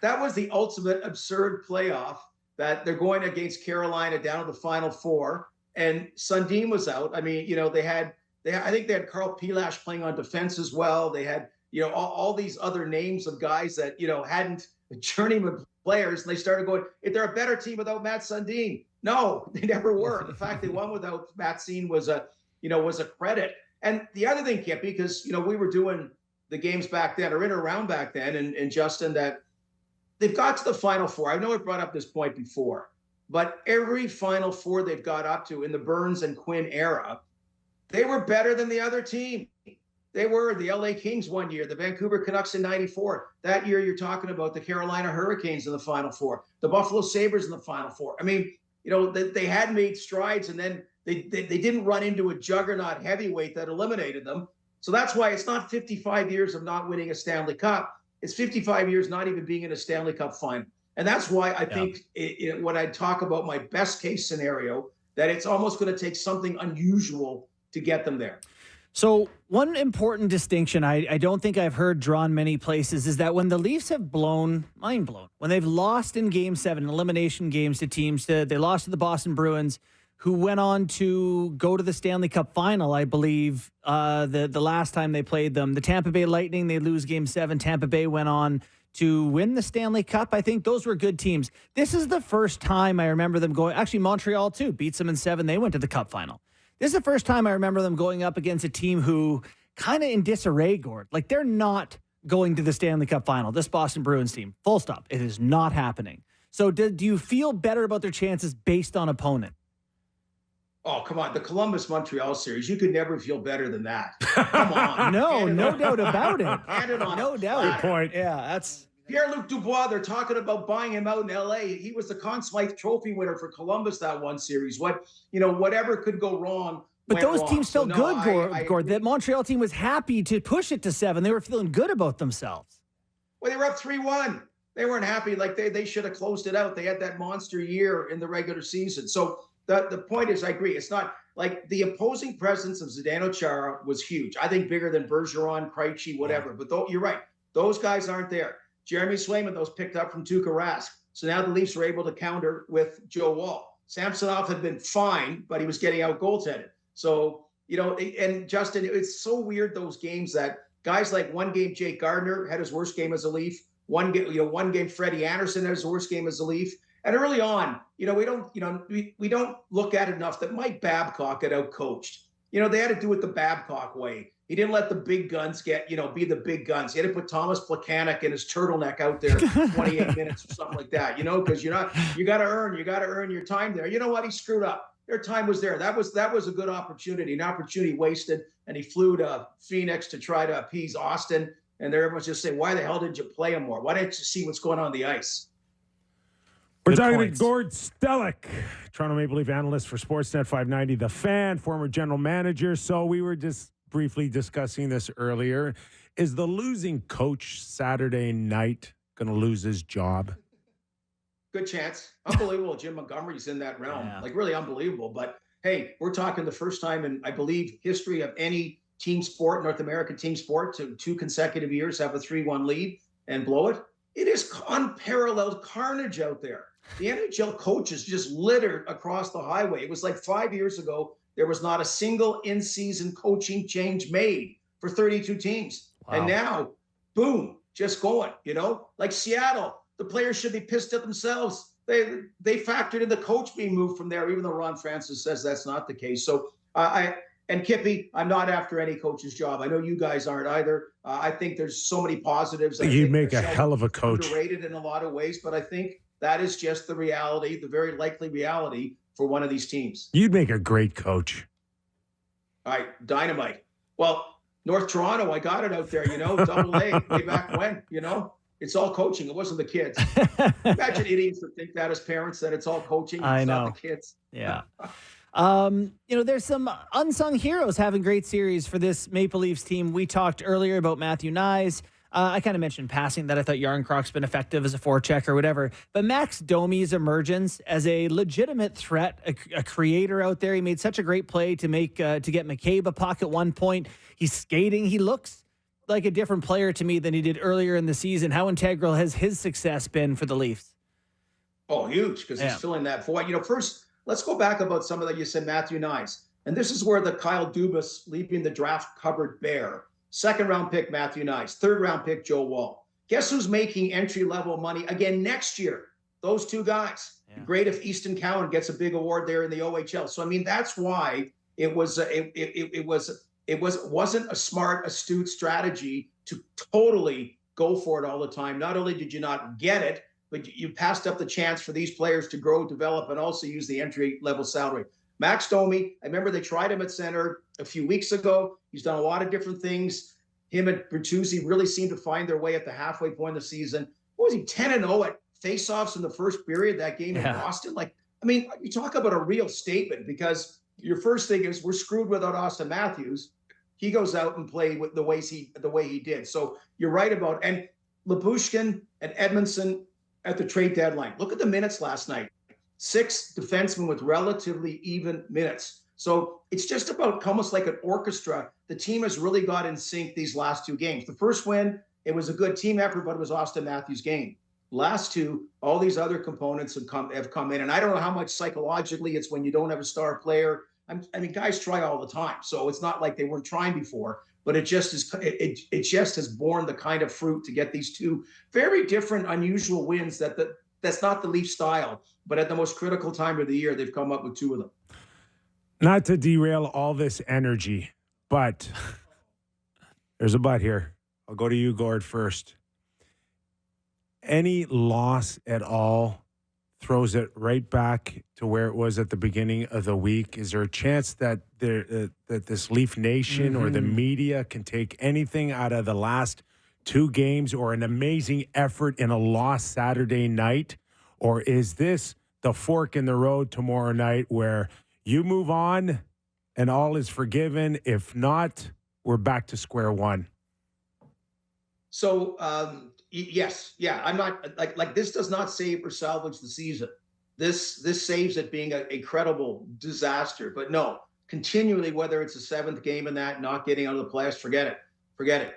that was the ultimate absurd playoff that they're going against Carolina down to the Final Four, and Sundin was out. I mean, I think they had Carl Pilash playing on defense as well. They had all these other names of guys that hadn't journeyman players, and they started going, if they're a better team without Matt Sundin. No, they never were. The fact they won without Matt Sundin was a credit. And the other thing, Kippy, because, we were doing the games back then, or in or around back then, and Justin, that they've got to the Final Four. I know I brought up this point before, but every Final Four they've got up to in the Burns and Quinn era, they were better than the other team. They were the LA Kings one year, the Vancouver Canucks in 94. That year, you're talking about the Carolina Hurricanes in the Final Four, the Buffalo Sabres in the Final Four. I mean, they had made strides, and then they didn't run into a juggernaut heavyweight that eliminated them. So that's why it's not 55 years of not winning a Stanley Cup. It's 55 years not even being in a Stanley Cup final. And that's why I think when I talk about my best case scenario, that it's almost going to take something unusual to get them there. So one important distinction I don't think I've heard drawn many places is that when the Leafs have mind blown, when they've lost in Game 7, elimination games to teams, they lost to the Boston Bruins, who went on to go to the Stanley Cup final, I believe, the last time they played them. The Tampa Bay Lightning, they lose Game 7. Tampa Bay went on to win the Stanley Cup. I think those were good teams. This is the first time I remember them going. Actually, Montreal, too, beats them in 7. They went to the Cup final. This is the first time I remember them going up against a team who kind of in disarray, Gord. Like, they're not going to the Stanley Cup final, this Boston Bruins team. Full stop. It is not happening. So do you feel better about their chances based on opponent? Oh, come on. The Columbus-Montreal series, you could never feel better than that. Come on. No doubt about it. No doubt. Good point. Yeah, that's... Pierre-Luc Dubois, they're talking about buying him out in L.A. He was the Conn Smythe Trophy winner for Columbus that one series. Whatever could go wrong. But those teams felt good, Gord. I that Montreal team was happy to push it to 7. They were feeling good about themselves. Well, they were up 3-1. They weren't happy. Like, they should have closed it out. They had that monster year in the regular season. So the point is, I agree. It's not like the opposing presence of Zdeno Chara was huge. I think bigger than Bergeron, Krejci, whatever. Yeah. But you're right. Those guys aren't there. Jeremy Swayman, those picked up from Tuukka Rask. So now the Leafs are able to counter with Joe Woll. Samsonov had been fine, but he was getting out goaltended. So, and Justin, it's so weird, those games that guys like one game, Jake Gardiner had his worst game as a Leaf. One game, Freddie Anderson had his worst game as a Leaf. And early on, we don't look at it enough that Mike Babcock had outcoached. They had to do it the Babcock way. He didn't let the big guns be the big guns. He had to put Thomas Plekanec in his turtleneck out there 28 minutes or something like that, because you got to earn your time there. You know what? He screwed up. Their time was there. That was a good opportunity, an opportunity wasted. And he flew to Phoenix to try to appease Austin. And everyone's just saying, why the hell didn't you play him more? Why didn't you see what's going on the ice? We're talking to Gord Stellick, Toronto Maple Leaf analyst for Sportsnet 590, The Fan, former general manager. So we were just briefly discussing this earlier. Is the losing coach Saturday night going to lose his job? Good chance. Unbelievable. Jim Montgomery's in that realm. Yeah. Like, really unbelievable. But hey, we're talking the first time in, I believe, history of any team sport, North American team sport, to 2 consecutive years have a 3-1 lead and blow it. It is unparalleled carnage out there. The NHL coaches just littered across the highway. It was like 5 years ago, there was not a single in-season coaching change made for 32 teams. Wow. And now, boom, just going, like Seattle. The players should be pissed at themselves. They factored in the coach being moved from there, even though Ron Francis says that's not the case. So and Kippy, I'm not after any coach's job. I know you guys aren't either. I think there's so many positives. You'd make a hell of a coach. Underrated in a lot of ways, but I think that is just the reality, the very likely reality for one of these teams. You'd make a great coach. All right, dynamite. Well, North Toronto, I got it out there, double A, way back when, It's all coaching. It wasn't the kids. Imagine idiots that think that as parents, that it's all coaching. It's not the kids. Yeah. There's some unsung heroes having great series for this Maple Leafs team. We talked earlier about Matthew Knies. I kind of mentioned passing that I thought Yarncrocs been effective as a forecheck or whatever. But Max Domi's emergence as a legitimate threat, a creator out there. He made such a great play to get McCabe a puck at one point. He's skating. He looks like a different player to me than he did earlier in the season. How integral has his success been for the Leafs? Oh, huge, because he's filling that void. First, let's go back about some of that. You said Matthew Knies. And this is where the Kyle Dubas leaving the draft cupboard bare. 2nd round pick, Matthew Knies. 3rd round pick, Joe Woll. Guess who's making entry-level money again next year? Those 2 guys. Yeah. Great if Easton Cowan gets a big award there in the OHL. So, that's why it wasn't a smart, astute strategy to totally go for it all the time. Not only did you not get it, but you passed up the chance for these players to grow, develop, and also use the entry-level salary. Max Domi, I remember they tried him at center a few weeks ago. He's done a lot of different things. Him and Bertuzzi really seemed to find their way at the halfway point of the season. What was he, 10-0 at faceoffs in the first period, that game in Boston? You talk about a real statement, because your first thing is we're screwed without Austin Matthews. He goes out and played with the way he did. So you're right about, and Lyubushkin and Edmondson at the trade deadline. Look at the minutes last night. 6 defensemen with relatively even minutes. So it's just about almost like an orchestra. The team has really got in sync these last 2 games. The first win, it was a good team effort, but it was Austin Matthews' game. Last 2, all these other components have come in. And I don't know how much psychologically it's when you don't have a star player. Guys try all the time. So it's not like they weren't trying before, but it just has borne the kind of fruit to get these 2 very different, unusual wins that's not the Leaf style, but at the most critical time of the year, they've come up with 2 of them. Not to derail all this energy, but there's a but here. I'll go to you, Gord, first. Any loss at all throws it right back to where it was at the beginning of the week? Is there a chance that that this Leaf Nation or the media can take anything out of the last 2 games or an amazing effort in a loss Saturday night? Or is this the fork in the road tomorrow night where you move on and all is forgiven? If not, we're back to square one. So, yes. Yeah. I'm not like this does not save or salvage the season. This saves it being a credible disaster. But no, continually, whether it's a 7th game in that, not getting out of the playoffs, forget it.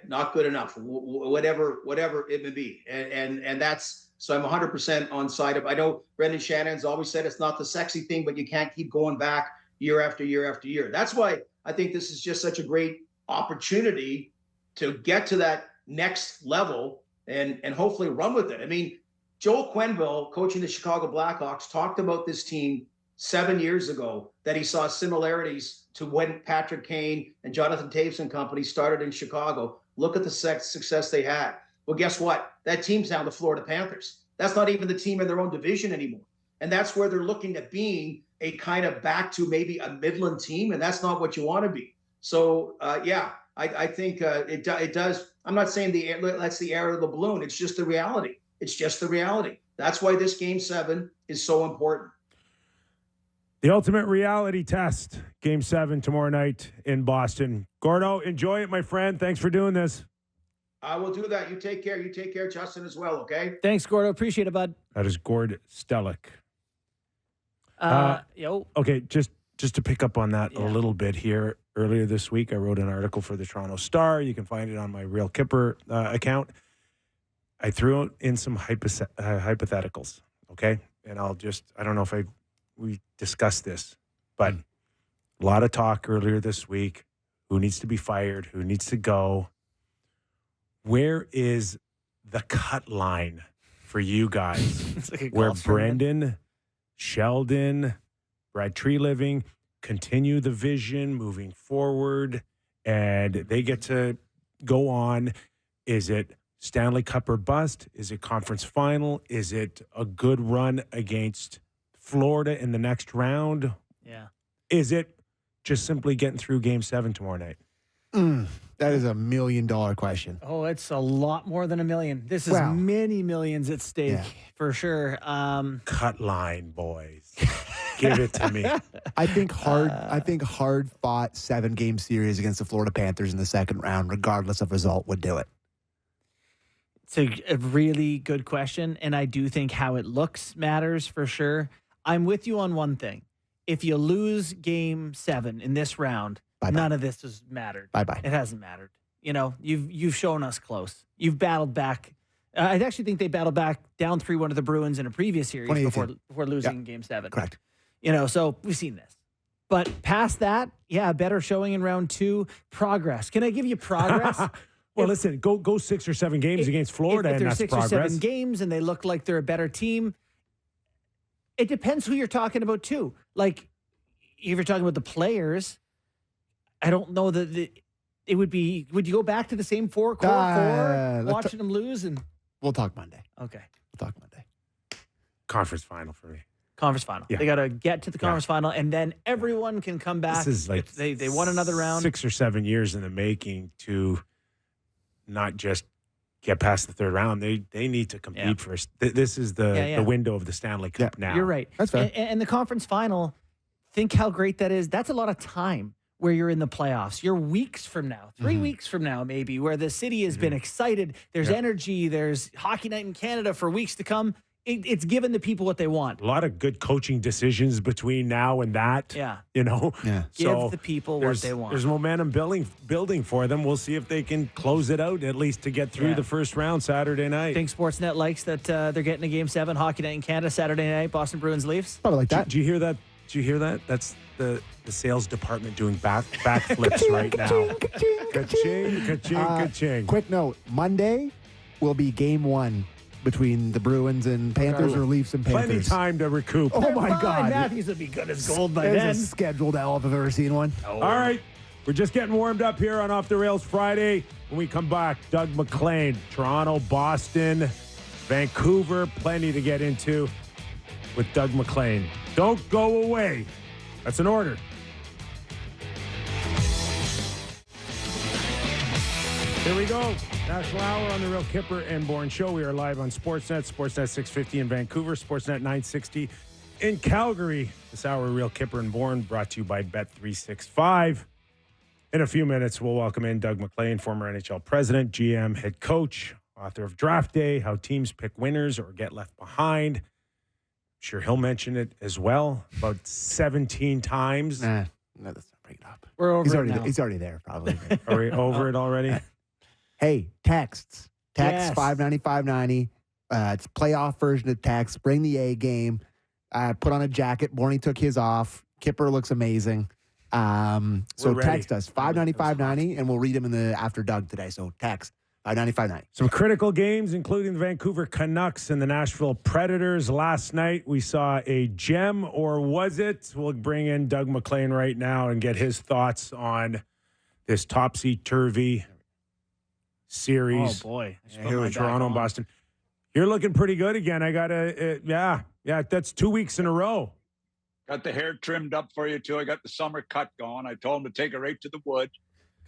Not good enough, whatever it may be. And that's, so I'm 100% on side of, I know Brendan Shannon's always said it's not the sexy thing, but you can't keep going back year after year after year. That's why I think this is just such a great opportunity to get to that next level and hopefully run with it. I mean, Joel Quenneville, coaching the Chicago Blackhawks, talked about this team 7 years ago, that he saw similarities to when Patrick Kane and Jonathan Toews and company started in Chicago. Look at the success they had. Well, guess what? That team's now the Florida Panthers. That's not even the team in their own division anymore. And that's where they're looking at being a kind of back to maybe a Midland team, and that's not what you want to be. So, I think it does. I'm not saying that's the air of the balloon. It's just the reality. It's just the reality. That's why this Game 7 is so important. The ultimate reality test, Game 7 tomorrow night in Boston. Gordo, enjoy it, my friend. Thanks for doing this. I will do that. You take care. You take care, Justin, as well, okay? Thanks, Gordo. Appreciate it, bud. That is Gord Stellick. Yo. Okay, just to pick up on that a little bit here. Earlier this week, I wrote an article for the Toronto Star. You can find it on my Real Kyper account. I threw in some hypotheticals, okay? And I don't know if we discussed this, but a lot of talk earlier this week. Who needs to be fired? Who needs to go? Where is the cut line for you guys? Like where Brendan, Sheldon, Brad Treliving continue the vision moving forward and they get to go on? Is it Stanley Cup or bust? Is it conference final? Is it a good run against Florida in the next round? Yeah. Is it just simply getting through Game 7 tomorrow night? That is $1 million question. Oh, it's a lot more than $1 million. This is many millions at stake for sure. Cut line, boys. Give it to me. I think hard fought 7-game series against the Florida Panthers in the second round, regardless of result, would do it. It's a really good question, and I do think how it looks matters for sure. I'm with you on one thing. If you lose Game 7 in this round, none of this has mattered. Bye-bye. It hasn't mattered. You know, you've shown us close. You've battled back. I actually think they battled back down 3-1 to the Bruins in a previous series before losing Game 7. Correct. You know, so we've seen this. But past that, better showing in round 2. Progress. Can I give you progress? Well, listen, go 6 or 7 games against Florida, if and that's 6 progress. or 7 games and they look like they're a better team, it depends who you're talking about too. Like, if you're talking about the players, I don't know that it would be. Would you go back to the same core watching them lose? And we'll talk Monday. Okay, we'll talk Monday. Conference final for me. Conference final. Yeah. They got to get to the conference final, and then everyone can come back. This is like they won another round. 6 or 7 years in the making to not just get past the third round. They need to compete first. This is the window of the Stanley Cup now. You're right. That's fair. And the conference final, think how great that is. That's a lot of time where you're in the playoffs. You're weeks from now, 3 weeks from now maybe, where the city has been excited. There's energy. There's Hockey Night in Canada for weeks to come. It's given the people what they want. A lot of good coaching decisions between now and that. Yeah. You know? Yeah. Give the people what they want. There's momentum building for them. We'll see if they can close it out, at least to get through the first round Saturday night. I think Sportsnet likes that they're getting a Game 7 Hockey Night in Canada Saturday night, Boston Bruins Leafs. Probably like that. Do you hear that? Do you hear that? That's the sales department doing backflips right now. Ka-ching, ka-ching, ka-ching. Quick note, Monday will be Game 1 between the Bruins and Panthers or Leafs and Panthers. Plenty time to recoup. Oh, my God. Matthews would be good as gold by then. It's a scheduled L if I've ever seen one. All right. We're just getting warmed up here on Off the Rails Friday. When we come back, Doug MacLean, Toronto, Boston, Vancouver, plenty to get into with Doug MacLean. Don't go away. That's an order. Here we go. National Hour on the Real Kyper and Bourne Show. We are live on Sportsnet, Sportsnet 650 in Vancouver, Sportsnet 960 in Calgary. This hour, Real Kyper and Bourne, brought to you by Bet365. In a few minutes, we'll welcome in Doug MacLean, former NHL president, GM, head coach, author of Draft Day, How Teams Pick Winners or Get Left Behind. I'm sure he'll mention it as well, about 17 times. No, let's not bring it up. We're over it now. He's already there, probably. Are we over it already? Hey, texts. Text Yes. 590-590. It's playoff version of text. Bring the A game. Put on a jacket. Borny took his off. Kyper looks amazing. So text us 590-590, and we'll read them after Doug today. So text 590-590. Some critical games, including the Vancouver Canucks and the Nashville Predators. Last night, we saw a gem, or was it? We'll bring in Doug MacLean right now and get his thoughts on this topsy-turvy series. Oh, boy. Here with Toronto and Boston. You're looking pretty good again. I got to, yeah, that's 2 weeks in a row. Got the hair trimmed up for you, too. I got the summer cut going. I told him to take it right to the wood.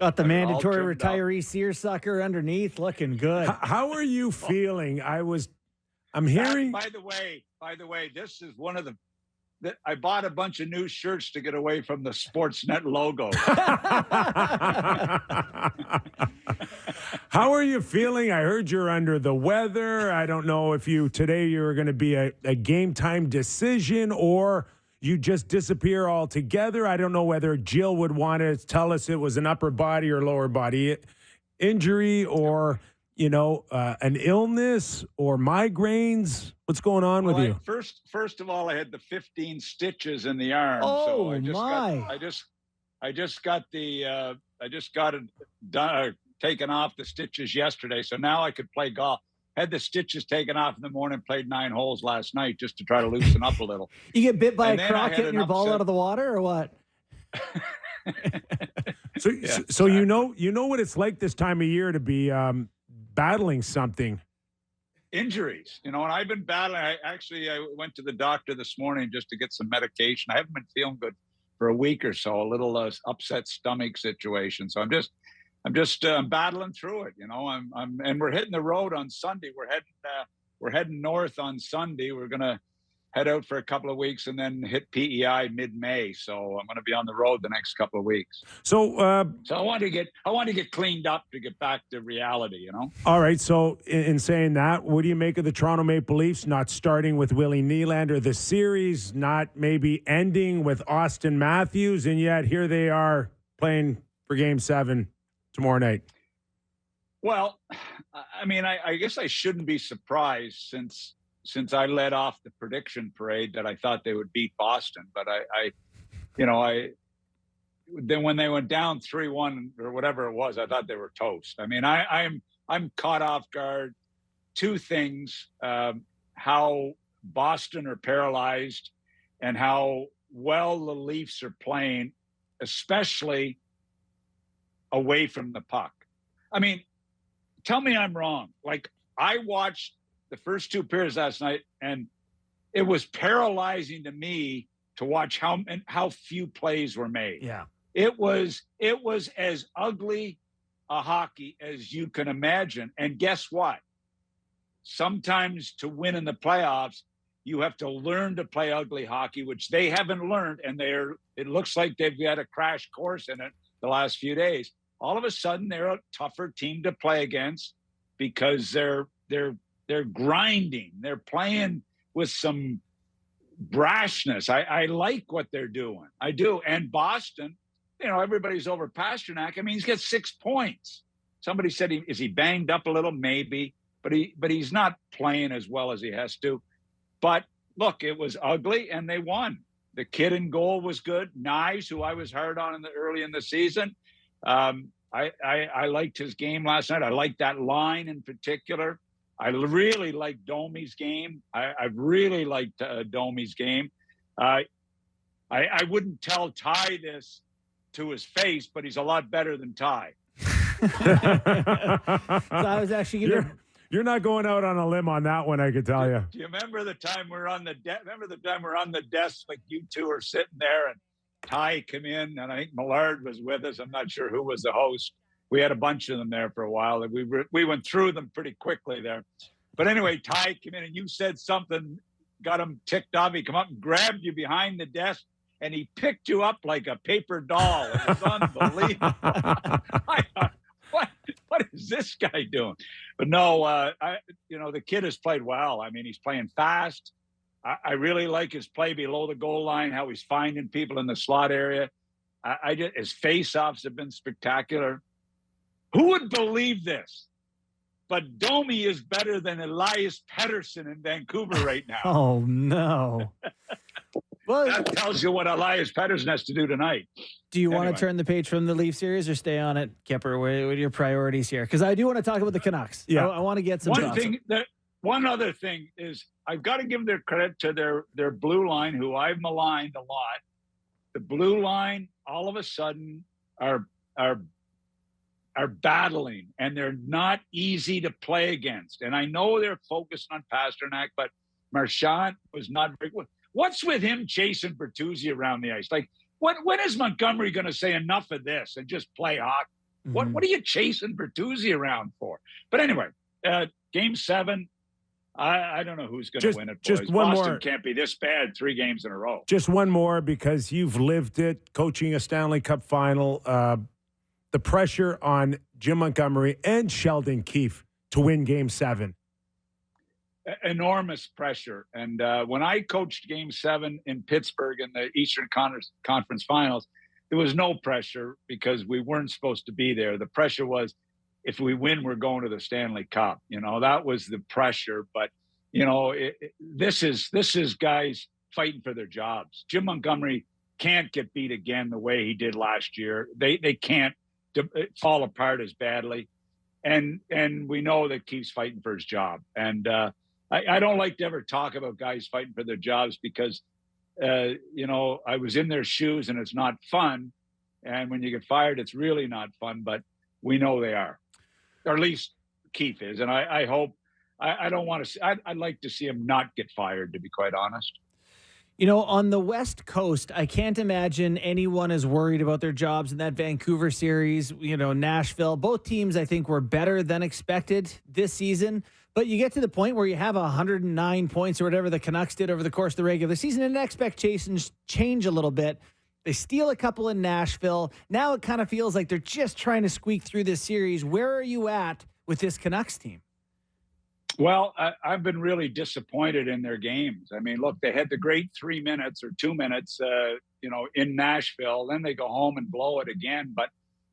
Got the mandatory retiree seersucker underneath, looking good. How are you feeling? I'm hearing. By the way, this is one of I bought a bunch of new shirts to get away from the Sportsnet logo. How are you feeling? I heard you're under the weather. I don't know if today you're going to be a game time decision or you just disappear altogether. I don't know whether Jill would want to tell us it was an upper body or lower body injury or, an illness or migraines. What's going on with you? First of all, I had the 15 stitches in the arm. Oh, so I just got it done, taken off the stitches yesterday. So now I could play golf. Had the stitches taken off in the morning, played 9 holes last night just to try to loosen up a little. You get bit by a croc hitting your ball out of the water or what? So you know what it's like this time of year to be battling something. Injuries, and I've been battling. I went to the doctor this morning just to get some medication. I haven't been feeling good for a week or so, a little upset stomach situation. So I'm just battling through it. And we're hitting the road on Sunday. We're heading north on Sunday. We're going to head out for a couple of weeks and then hit PEI mid-May. So I'm going to be on the road the next couple of weeks. So I want to get cleaned up to get back to reality, All right. So in saying that, what do you make of the Toronto Maple Leafs not starting with Willie Nylander, the series not maybe ending with Austin Matthews, and yet here they are playing for Game 7 tomorrow night? Well, I mean, I guess I shouldn't be surprised since I led off the prediction parade that I thought they would beat Boston. But then when they went down 3-1 or whatever it was, I thought they were toast. I mean, I'm caught off guard. Two things: how Boston are paralyzed, and how well the Leafs are playing, especially away from the puck. I mean, tell me I'm wrong. Like, I watched the first 2 periods last night, and it was paralyzing to me to watch how few plays were made. Yeah. It was as ugly a hockey as you can imagine. And guess what? Sometimes to win in the playoffs, you have to learn to play ugly hockey, which they haven't learned, and it looks like they've got a crash course in it the last few days. All of a sudden, they're a tougher team to play against because they're grinding. They're playing with some brashness. I like what they're doing. I do. And Boston, everybody's over Pasternak. I mean, he's got 6 points. Somebody said, is he banged up a little? Maybe, but he's not playing as well as he has to. But look, it was ugly, and they won. The kid in goal was good. Knies, who I was hard on early in the season. I liked his game last night. I liked that line in particular. I really liked Domi's game. I really liked Domi's game. I wouldn't tell Ty this to his face, but he's a lot better than Ty. So I was actually You're not going out on a limb on that one, I could tell you. Do you remember the time we're on the desk, like you two are sitting there, and Ty came in, and I think Millard was with us. I'm not sure who was the host. We had a bunch of them there for a while, and we went through them pretty quickly there. But anyway, Ty came in, and you said something, got him ticked off. He come up and grabbed you behind the desk, and he picked you up like a paper doll. It was unbelievable. I thought, what is this guy doing? But no, the kid has played well. I mean, he's playing fast. I really like his play below the goal line, how he's finding people in the slot area. His face-offs have been spectacular. Who would believe this? But Domi is better than Elias Pettersson in Vancouver right now. Oh, no. Well, that tells you what Elias Pettersson has to do tonight. Do you want to turn the page from the Leaf series or stay on it, Kyper? What are your priorities here? Because I do want to talk about the Canucks. Yeah, I want to get some thoughts. One other thing is I've got to give their credit to their blue line, who I've maligned a lot. The blue line all of a sudden are battling, and they're not easy to play against. And I know they're focused on Pasternak, but Marchand was not very good. What's with him chasing Bertuzzi around the ice? Like, when is Montgomery going to say enough of this and just play hockey? Mm-hmm. What are you chasing Bertuzzi around for? But anyway, Game 7, I don't know who's going to win it, boys. Just one Boston more. Can't be this bad 3 games in a row. Just one more, because you've lived it, coaching a Stanley Cup final. The pressure on Jim Montgomery and Sheldon Keefe to win Game 7. Enormous pressure. And when I coached Game 7 in Pittsburgh in the Eastern Conference Finals, there was no pressure because we weren't supposed to be there. The pressure was, if we win, we're going to the Stanley Cup. That was the pressure. But, this is guys fighting for their jobs. Jim Montgomery can't get beat again the way he did last year. They can't fall apart as badly. And we know that Keefe's fighting for his job. And I don't like to ever talk about guys fighting for their jobs because, I was in their shoes and it's not fun. And when you get fired, it's really not fun, but we know they are. Or at least Keefe is. And I hope, I don't want to see, I'd like to see him not get fired, to be quite honest. On the West Coast, I can't imagine anyone is worried about their jobs in that Vancouver series. Nashville, both teams, I think, were better than expected this season. But you get to the point where you have 109 points or whatever the Canucks did over the course of the regular season, and expectations change a little bit. They steal a couple in Nashville. Now it kind of feels like they're just trying to squeak through this series. Where are you at with this Canucks team? Well, I've been really disappointed in their games. I mean, look, they had the great 3 minutes or 2 minutes, in Nashville. Then they go home and blow it again. But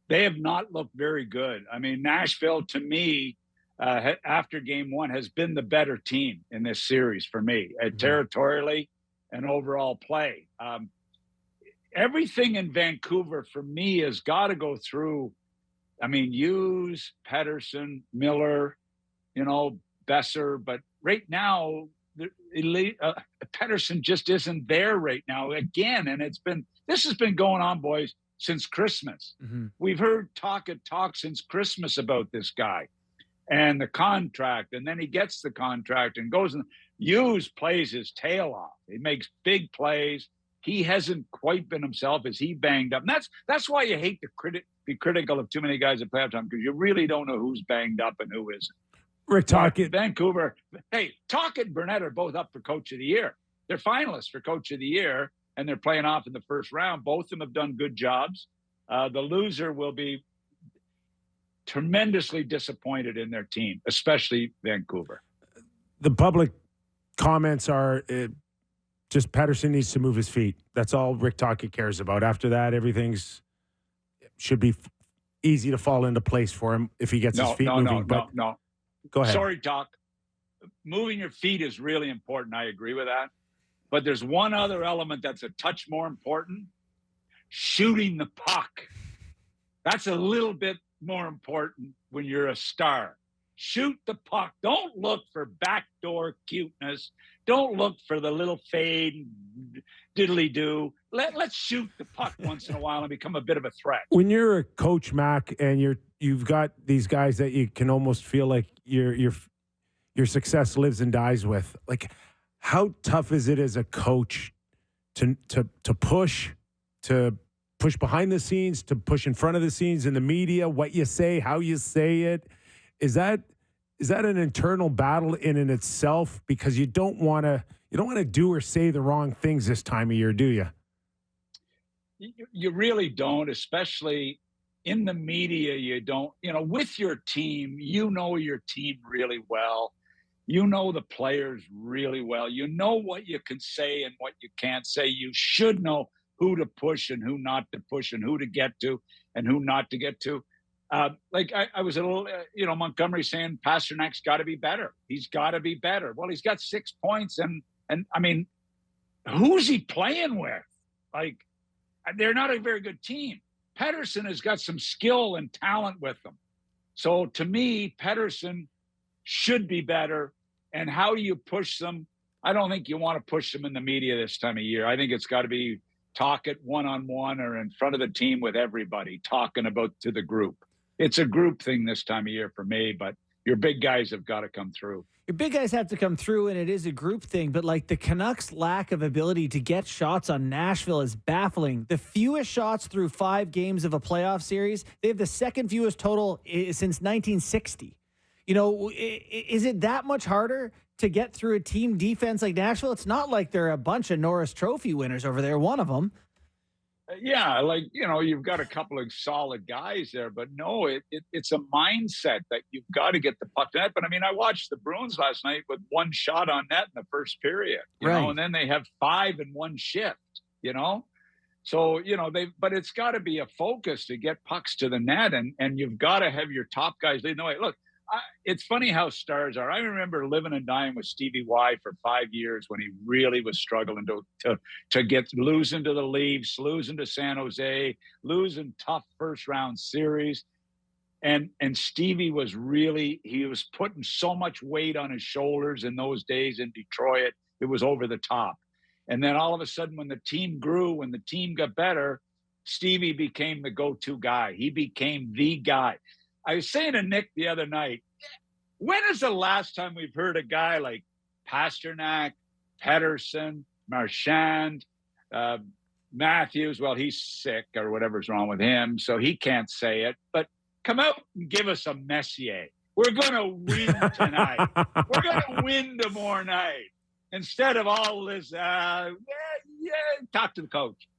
they have not looked very good. I mean, Nashville, to me, after Game 1, has been the better team in this series for me, territorially and overall play. Everything in Vancouver, for me, has got to go through, Hughes, Pettersson, Miller, Besser, but right now, Pettersson just isn't there right now again. And this has been going on, boys, since Christmas. Mm-hmm. We've heard talk since Christmas about this guy and the contract. And then he gets the contract and goes and Hughes plays his tail off. He makes big plays. He hasn't quite been himself as he banged up. And that's why you hate to be critical of too many guys at playoff time, because you really don't know who's banged up and who isn't. Rick Tocchet. Vancouver. Hey, Tocchet and Burnett are both up for Coach of the Year. They're finalists for Coach of the Year, and they're playing off in the first round. Both of them have done good jobs. The loser will be tremendously disappointed in their team, especially Vancouver. The public comments are just Pettersson needs to move his feet. That's all Rick Tocchet cares about. After that, everything's should be easy to fall into place for him if he gets his feet moving. No. Go ahead. Sorry, Doc. Moving your feet is really important. I agree with that. But there's one other element that's a touch more important. Shooting the puck. That's a little bit more important when you're a star. Shoot the puck. Don't look for backdoor cuteness. Don't look for the little fade diddly-do. Let's shoot the puck once in a while and become a bit of a threat. When you're a coach, Mac, and you've got these guys that you can almost feel like your success lives and dies with, like, how tough is it as a coach to push behind the scenes, to push in front of the scenes in the media, what you say, how you say it? Is that an internal battle in itself? Because you don't want to do or say the wrong things this time of year, do you? You really don't, especially in the media. You don't, with your team, your team really well. You know the players really well. You know what you can say and what you can't say. You should know who to push and who not to push and who to get to and who not to get to. I was a little, Montgomery saying Pasternak's got to be better. He's got to be better. Well, he's got 6 points. And I mean, who's he playing with? Like, they're not a very good team. Pettersson has got some skill and talent with them. So to me, Pettersson should be better. And how do you push them? I don't think you want to push them in the media this time of year. I think it's got to be talk it one-on-one or in front of the team with everybody, talking about to the group. It's a group thing this time of year for me, but your big guys have got to come through. Your big guys have to come through, and it is a group thing, but like the Canucks' lack of ability to get shots on Nashville is baffling. The fewest shots through 5 games of a playoff series, they have the second fewest total since 1960. You know, is it that much harder to get through a team defense like Nashville? It's not like they're a bunch of Norris Trophy winners over there, one of them. Yeah, like, you know, you've got a couple of solid guys there, but no, it's a mindset that you've got to get the puck to net. But I mean, I watched the Bruins last night with 1 shot on net in the first period, you know, and then they have 5 in 1 shift, you know. So, you know, but it's got to be a focus to get pucks to the net, and you've got to have your top guys leading the way. Look, it's funny how stars are. I remember living and dying with Stevie Y for 5 years when he really was struggling to get losing to the Leafs, losing to San Jose, losing tough first round series. And Stevie was he was putting so much weight on his shoulders in those days in Detroit. It was over the top. And then all of a sudden, when the team grew, when the team got better, Stevie became the go-to guy. He became the guy. I was saying to Nick the other night, when is the last time we've heard a guy like Pasternak, Pettersson, Marchand, Matthews? Well, he's sick or whatever's wrong with him, so he can't say it. But come out and give us a Messier. We're going to win tonight. We're going to win tomorrow night. Instead of all this, talk to the coach.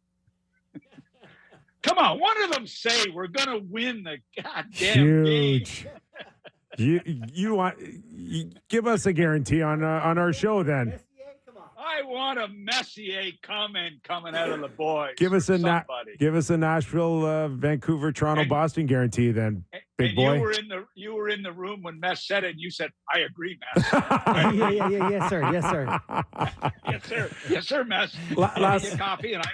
Come on, one of them say we're going to win the goddamn game. You give us a guarantee on our show then. I want a Messier coming out of the boys. Give us a Nashville, Vancouver, Toronto, Boston guarantee then, big boy. You were in the room when Mess said it, and you said, "I agree, Mess." Yes, sir. Yes, sir, Mess. I'll get you coffee, and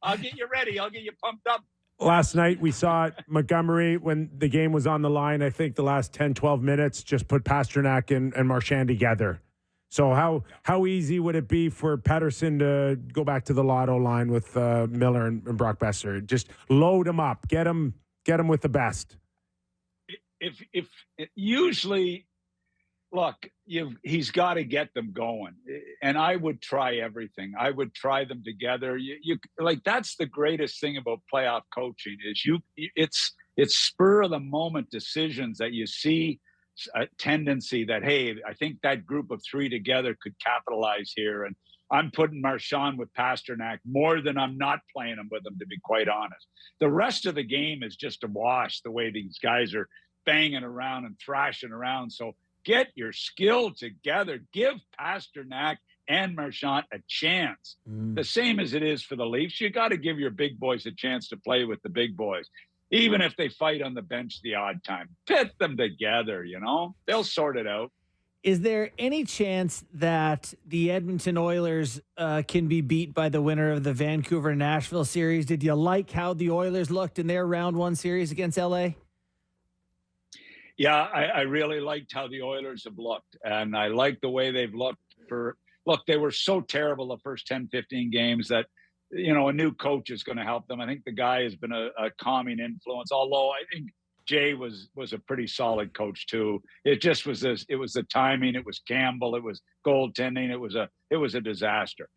I'll get you ready. I'll get you pumped up. Last night we saw Montgomery when the game was on the line. I think the last 10, 12 minutes just put Pasternak and Marchand together. So how easy would it be for Pettersson to go back to the lotto line with Miller and Brock Besser? Just load him up, get him with the best. If usually, look, he's got to get them going, and I would try everything. I would try them together. You like, that's the greatest thing about playoff coaching is it's spur of the moment decisions that you see a tendency that, hey, I think that group of 3 together could capitalize here, and I'm putting Marchand with Pasternak more than I'm not playing him with them, to be quite honest. The rest of the game is just a wash the way these guys are banging around and thrashing around. So get your skill together. Give Pasternak and Marchand a chance. The same as it is for the Leafs. You got to give your big boys a chance to play with the big boys, even if they fight on the bench the odd time. Pit them together, you know? They'll sort it out. Is there any chance that the Edmonton Oilers can be beat by the winner of the Vancouver-Nashville series? Did you like how the Oilers looked in their round 1 series against LA? Yeah, I really liked how the Oilers have looked, and I like the way they've looked they were so terrible the first 10, 15 games that, you know, a new coach is going to help them. I think the guy has been a calming influence, although I think Jay was a pretty solid coach too. It just was it was the timing, it was Campbell, it was goaltending, it was a disaster.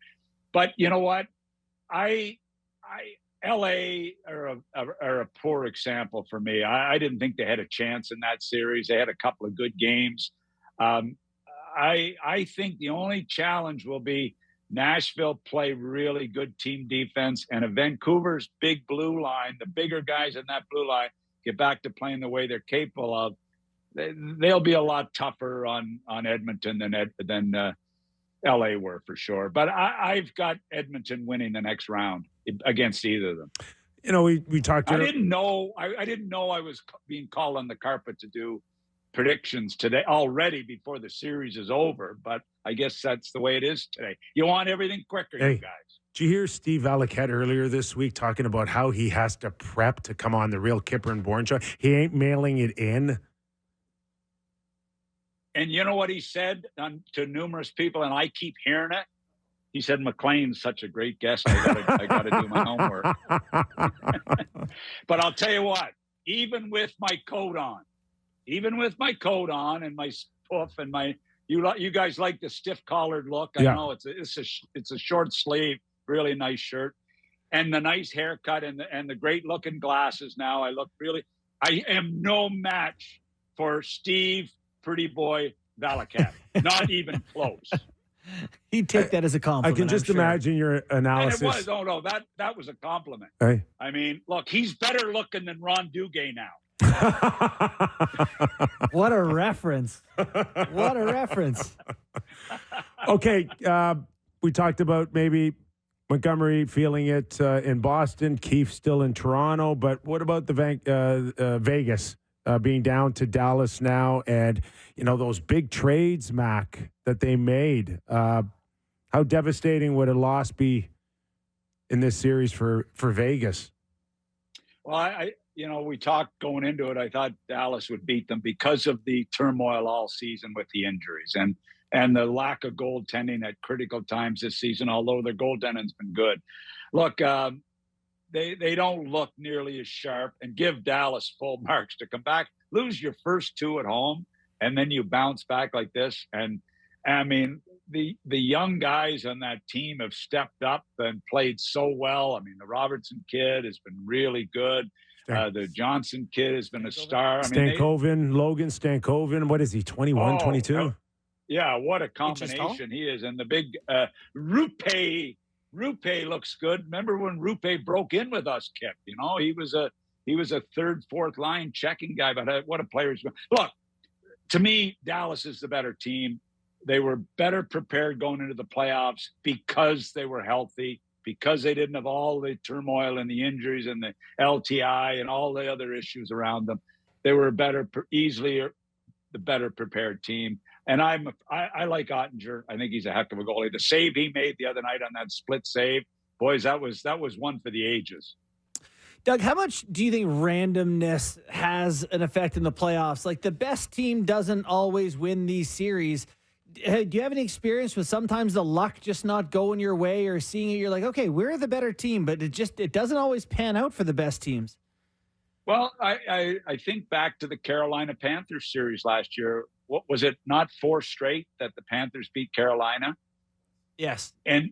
But you know what? LA are a poor example for me. I didn't think they had a chance in that series. They had a couple of good games. I think the only challenge will be Nashville play really good team defense, and a Vancouver's big blue line, the bigger guys in that blue line, get back to playing the way they're capable of. They'll be a lot tougher on Edmonton than LA were, for sure. But I've got Edmonton winning the next round against either of them. You know, we talked. I didn't know I was being called on the carpet to do predictions today already before the series is over. But I guess that's the way it is today. You want everything quicker, you guys. Did you hear Steve Valiquette earlier this week talking about how he has to prep to come on the real Kyper and Bourne show? He ain't mailing it in. And you know what he said to numerous people, and I keep hearing it? He said, MacLean's such a great guest. I gotta do my homework. But I'll tell you what, even with my coat on and my puff and my, you guys like the stiff collared look. I know it's a short sleeve, really nice shirt, and the nice haircut and the great looking glasses. Now I am no match for Steve Pretty Boy Valiquette. Not even close. He'd take that as a compliment. I can just imagine your analysis. And it was. Oh no, that was a compliment. Hey. I mean, look, he's better looking than Ron Duguay now. What a reference. What a reference. Okay, we talked about maybe Montgomery feeling it in Boston, Keefe still in Toronto, but what about the Vegas being down to Dallas now, and those big trades, Mac, that they made? How devastating would a loss be in this series for Vegas? Well, we talked going into it. I thought Dallas would beat them because of the turmoil all season with the injuries and the lack of goaltending at critical times this season, although their goaltending's been good. Look, they don't look nearly as sharp, and give Dallas full marks to come back, lose your first two at home, and then you bounce back like this. And I mean, the young guys on that team have stepped up and played so well. I mean, the Robertson kid has been really good. The Johnson kid has been a star. Logan Stankoven, what is he, 21, 22? Yeah, what a combination he is. And the big Rupe looks good. Remember when Rupe broke in with us, Kip? He was a third, fourth line checking guy, but what a player he's been. Look, to me, Dallas is the better team. They were better prepared going into the playoffs because they were healthy, because they didn't have all the turmoil and the injuries and the LTI and all the other issues around them. They were easily the better prepared team. And I like Ottinger. I think he's a heck of a goalie. The save he made the other night on that split save, boys, that was one for the ages. Doug, how much do you think randomness has an effect in the playoffs? Like, the best team doesn't always win these series. Do you have any experience with sometimes the luck just not going your way, or seeing it, you're like, okay, we're the better team, but it doesn't always pan out for the best teams? Well, I think back to the Carolina Panthers series last year. What was it? Not 4 straight that the Panthers beat Carolina? Yes. And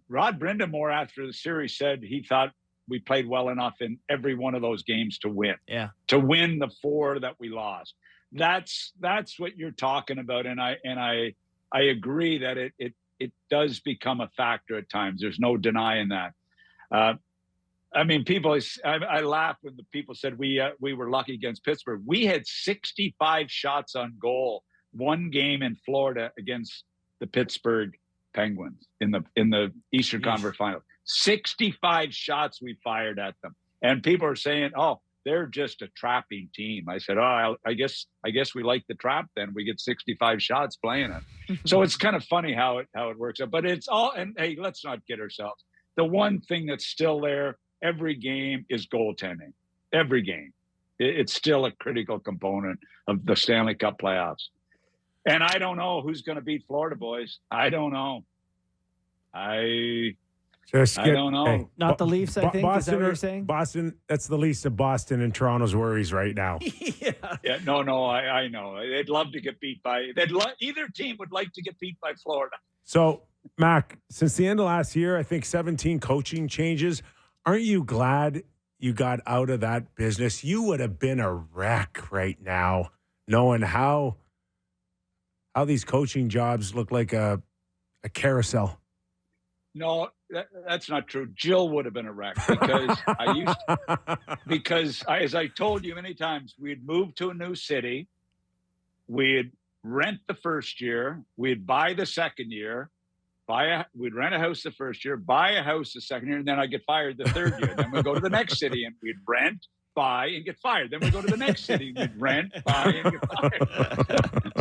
Rod Brindamore after the series said he thought we played well enough in every one of those games to win. Yeah. To win the 4 that we lost. That's what you're talking about, and I agree that it does become a factor at times. There's no denying that. I mean, I laughed when the people said we were lucky against Pittsburgh. We had 65 shots on goal one game in Florida against the Pittsburgh Penguins in the Eastern Conference Final. 65 shots we fired at them, and people are saying, "Oh, they're just a trapping team." I said, "Oh, I guess we like the trap. Then we get 65 shots playing it." So it's kind of funny how it works out. But it's all. And hey, let's not kid ourselves. The one thing that's still there every game is goaltending. Every game, it's still a critical component of the Stanley Cup playoffs. And I don't know who's going to beat Florida, boys. I don't know. I don't know. Hey, not the Leafs, I think. Boston, is that what you're saying? Boston, that's the least of Boston and Toronto's worries right now. Yeah. No, I know. They'd love to get beat by – either team would like to get beat by Florida. So, Mac, since the end of last year, I think 17 coaching changes. Aren't you glad you got out of that business? You would have been a wreck right now, knowing how these coaching jobs look like a carousel. No, that's not true. Jill would have been a wreck because as I told you many times, we'd move to a new city, we'd rent the first year, we'd buy the second year, we'd rent a house the first year, buy a house the second year, and then I'd get fired the third year. Then we'd go to the next city and we'd rent, buy, and get fired. Then we'd go to the next city, we'd rent, buy, and get fired.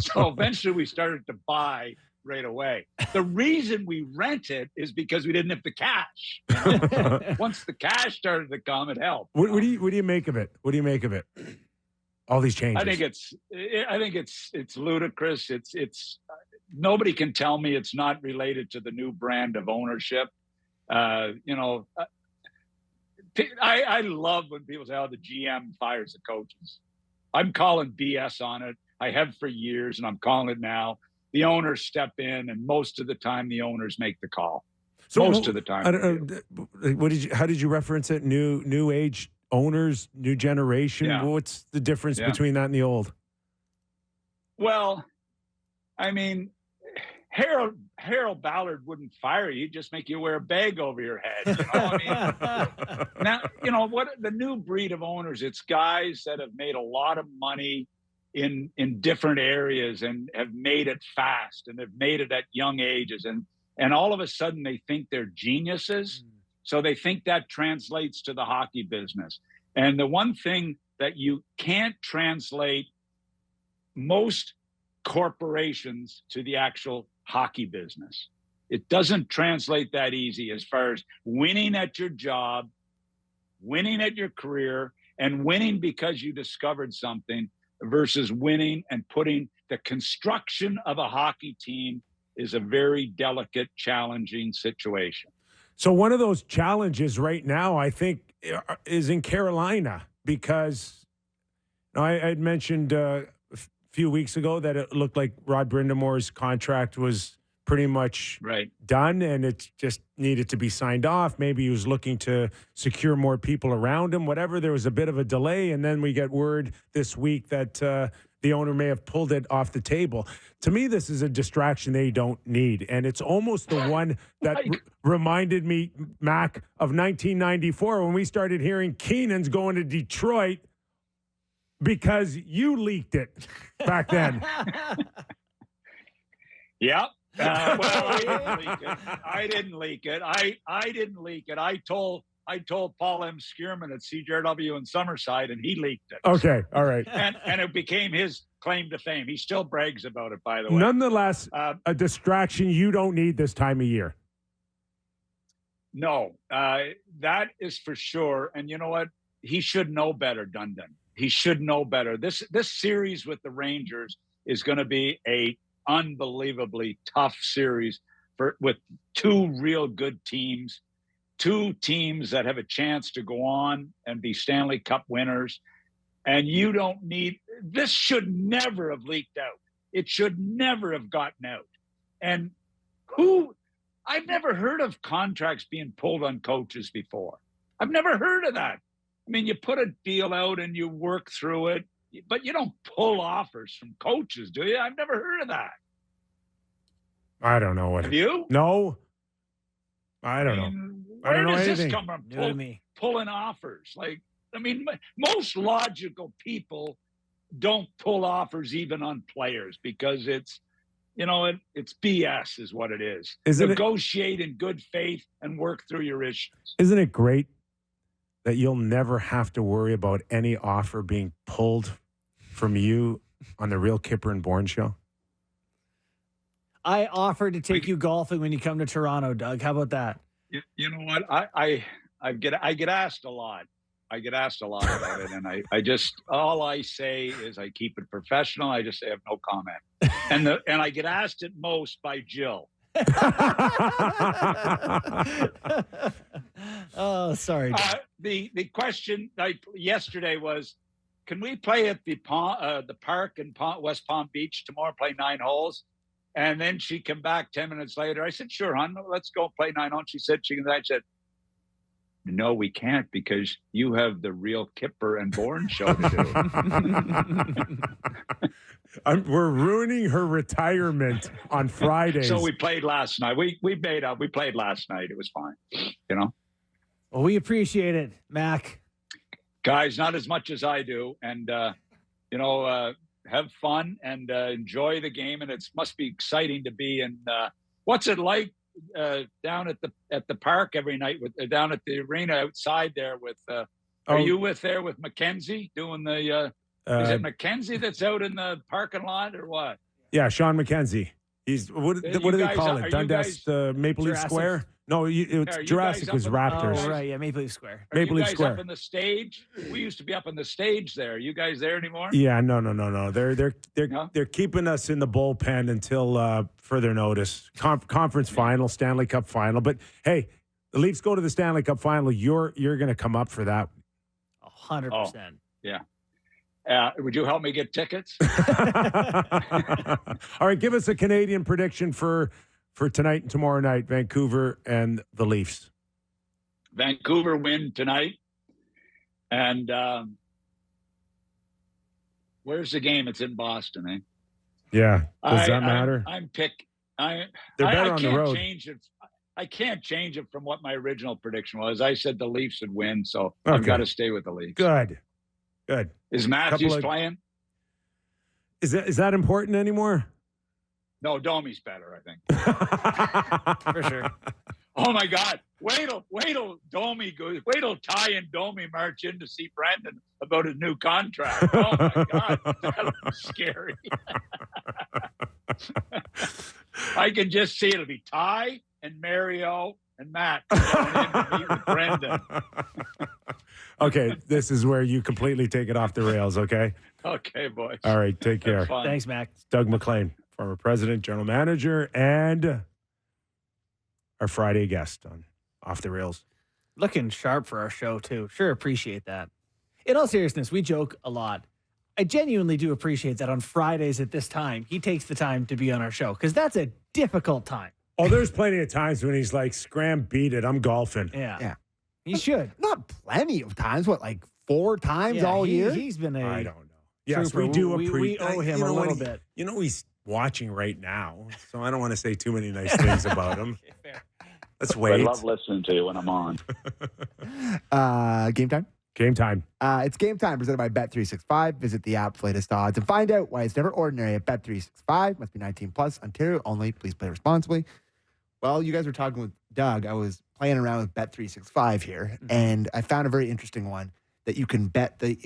So eventually we started to buy right away. The reason we rent it is because we didn't have the cash. You know? Once the cash started to come, it helped. What do you make of it? What do you make of it? All these changes. I think it's ludicrous. It's nobody can tell me it's not related to the new brand of ownership. You know, I love when people say, "Oh, the GM fires the coaches." I'm calling BS on it. I have for years, and I'm calling it now. The owners step in, and most of the time, the owners make the call. So most of the time. I don't know. How did you reference it? New age owners, new generation. Yeah. What's the difference between that and the old? Well, I mean, Harold Ballard wouldn't fire you; he'd just make you wear a bag over your head. You know? I mean, now you know what the new breed of owners. It's guys that have made a lot of money in different areas and have made it fast and have made it at young ages, and all of a sudden they think they're geniuses. So they think that translates to the hockey business. And the one thing that you can't translate most corporations to the actual hockey business. It doesn't translate that easy as far as winning at your job, winning at your career, and winning because you discovered something versus winning and putting the construction of a hockey team is a very delicate, challenging situation. So one of those challenges right now, I think, is in Carolina because I had mentioned a few weeks ago that it looked like Rod Brindamore's contract was pretty much done and it just needed to be signed off. Maybe he was looking to secure more people around him, whatever. There was a bit of a delay, and then we get word this week that the owner may have pulled it off the table. To me, this is a distraction they don't need, and it's almost the one that reminded me, Mac, of 1994 when we started hearing Keenan's going to Detroit because you leaked it back then. Yep. Well, I didn't leak it. I didn't leak it. I told Paul M. Skierman at CJRW in Summerside, and he leaked it. Okay, all right. And it became his claim to fame. He still brags about it, by the way. Nonetheless, a distraction you don't need this time of year. No, that is for sure. And you know what? He should know better, Dundon. He should know better. This series with the Rangers is going to be a unbelievably tough series with two real good teams, two teams that have a chance to go on and be Stanley Cup winners. And you don't need this. Should never have leaked out. It should never have gotten out. And I've never heard of contracts being pulled on coaches before. I've never heard of that. I mean, you put a deal out and you work through it, but you don't pull offers from coaches, do you? I've never heard of that. I don't know what. Have you? No. I don't know. I don't know Where does anything. this come from? Pulling offers. Like, I mean, most logical people don't pull offers even on players because it's, you know, it's BS is what it is. Negotiate in good faith and work through your issues. Isn't it great that you'll never have to worry about any offer being pulled from you on the Real Kyper and Bourne show? I offered to take you golfing when you come to Toronto, Doug. How about that? You know what? I get asked a lot. I get asked a lot about it, and I just all I say is I keep it professional. I just say I have no comment, and I get asked it most by Jill. Oh, sorry. The question yesterday was, can we play at the park in West Palm Beach tomorrow? Play 9 holes. And then she came back 10 minutes later. I said, sure, hon, let's go play 9 holes. She said, I said, no, we can't because you have the Real Kyper and Bourne show to do. We're ruining her retirement on Fridays. So we played last night. We made up. We played last night. It was fine. You know? Well, we appreciate it, Mac. Guys, not as much as I do. And, have fun and enjoy the game. And it must be exciting to be in. What's it like down at the park every night down at the arena outside there with? Are you with Mackenzie doing the? Is it Mackenzie that's out in the parking lot or what? Yeah, Sean Mackenzie. He's what do You they guys call are it? you Dundas Maple Leaf Jurassic? Square? No, it's Are you Jurassic guys was up in- Raptors. Oh, right. Yeah, Maple Leaf Square. Are Maple you Leaf guys Square. up on the stage? We used to be up on the stage there. You guys there anymore? Yeah, no. They're No? they're keeping us in the bullpen until further notice. Conference final, Stanley Cup final. But hey, the Leafs go to the Stanley Cup final. You're going to come up for that. 100%. Yeah. Would you help me get tickets? All right, give us a Canadian prediction for tonight and tomorrow night, Vancouver and the Leafs. Vancouver win tonight. And where's the game? It's in Boston, eh? Yeah. Does that matter? They're better on the road. I can't change it from what my original prediction was. I said the Leafs would win, so I've got to stay with the Leafs. Good. Is Matthews playing? Is that important anymore? No, Domi's better, I think. For sure. Oh my God! Wait till Domi goes. Wait till Ty and Domi march in to see Brendan about his new contract. Oh my God, that'll be scary. I can just see it'll be Ty and Mario and Matt going in to meet with Brendan. Okay, this is where you completely take it off the rails. Okay. Okay, boys. All right, take care. Thanks, Mac. Doug MacLean, former president, general manager, and our Friday guest on Off the Rails. Looking sharp for our show, too. Sure appreciate that. In all seriousness, we joke a lot. I genuinely do appreciate that on Fridays at this time, he takes the time to be on our show because that's a difficult time. Oh, there's plenty of times when he's like, scram, beat it, I'm golfing. Yeah. He should. Not plenty of times. What, like 4 times all year? He's been a. I don't know. Yes, trooper. we do We owe him a little bit. You know, he's watching right now, so I don't want to say too many nice things about him. Fair. Let's wait. I love listening to you when I'm on. Game time? Game time. It's game time presented by Bet365. Visit the app for latest odds and find out why it's never ordinary at Bet365. Must be 19 plus. Ontario only. Please play responsibly. Well, you guys were talking with Doug. I was playing around with Bet365 here, and I found a very interesting one that you can bet the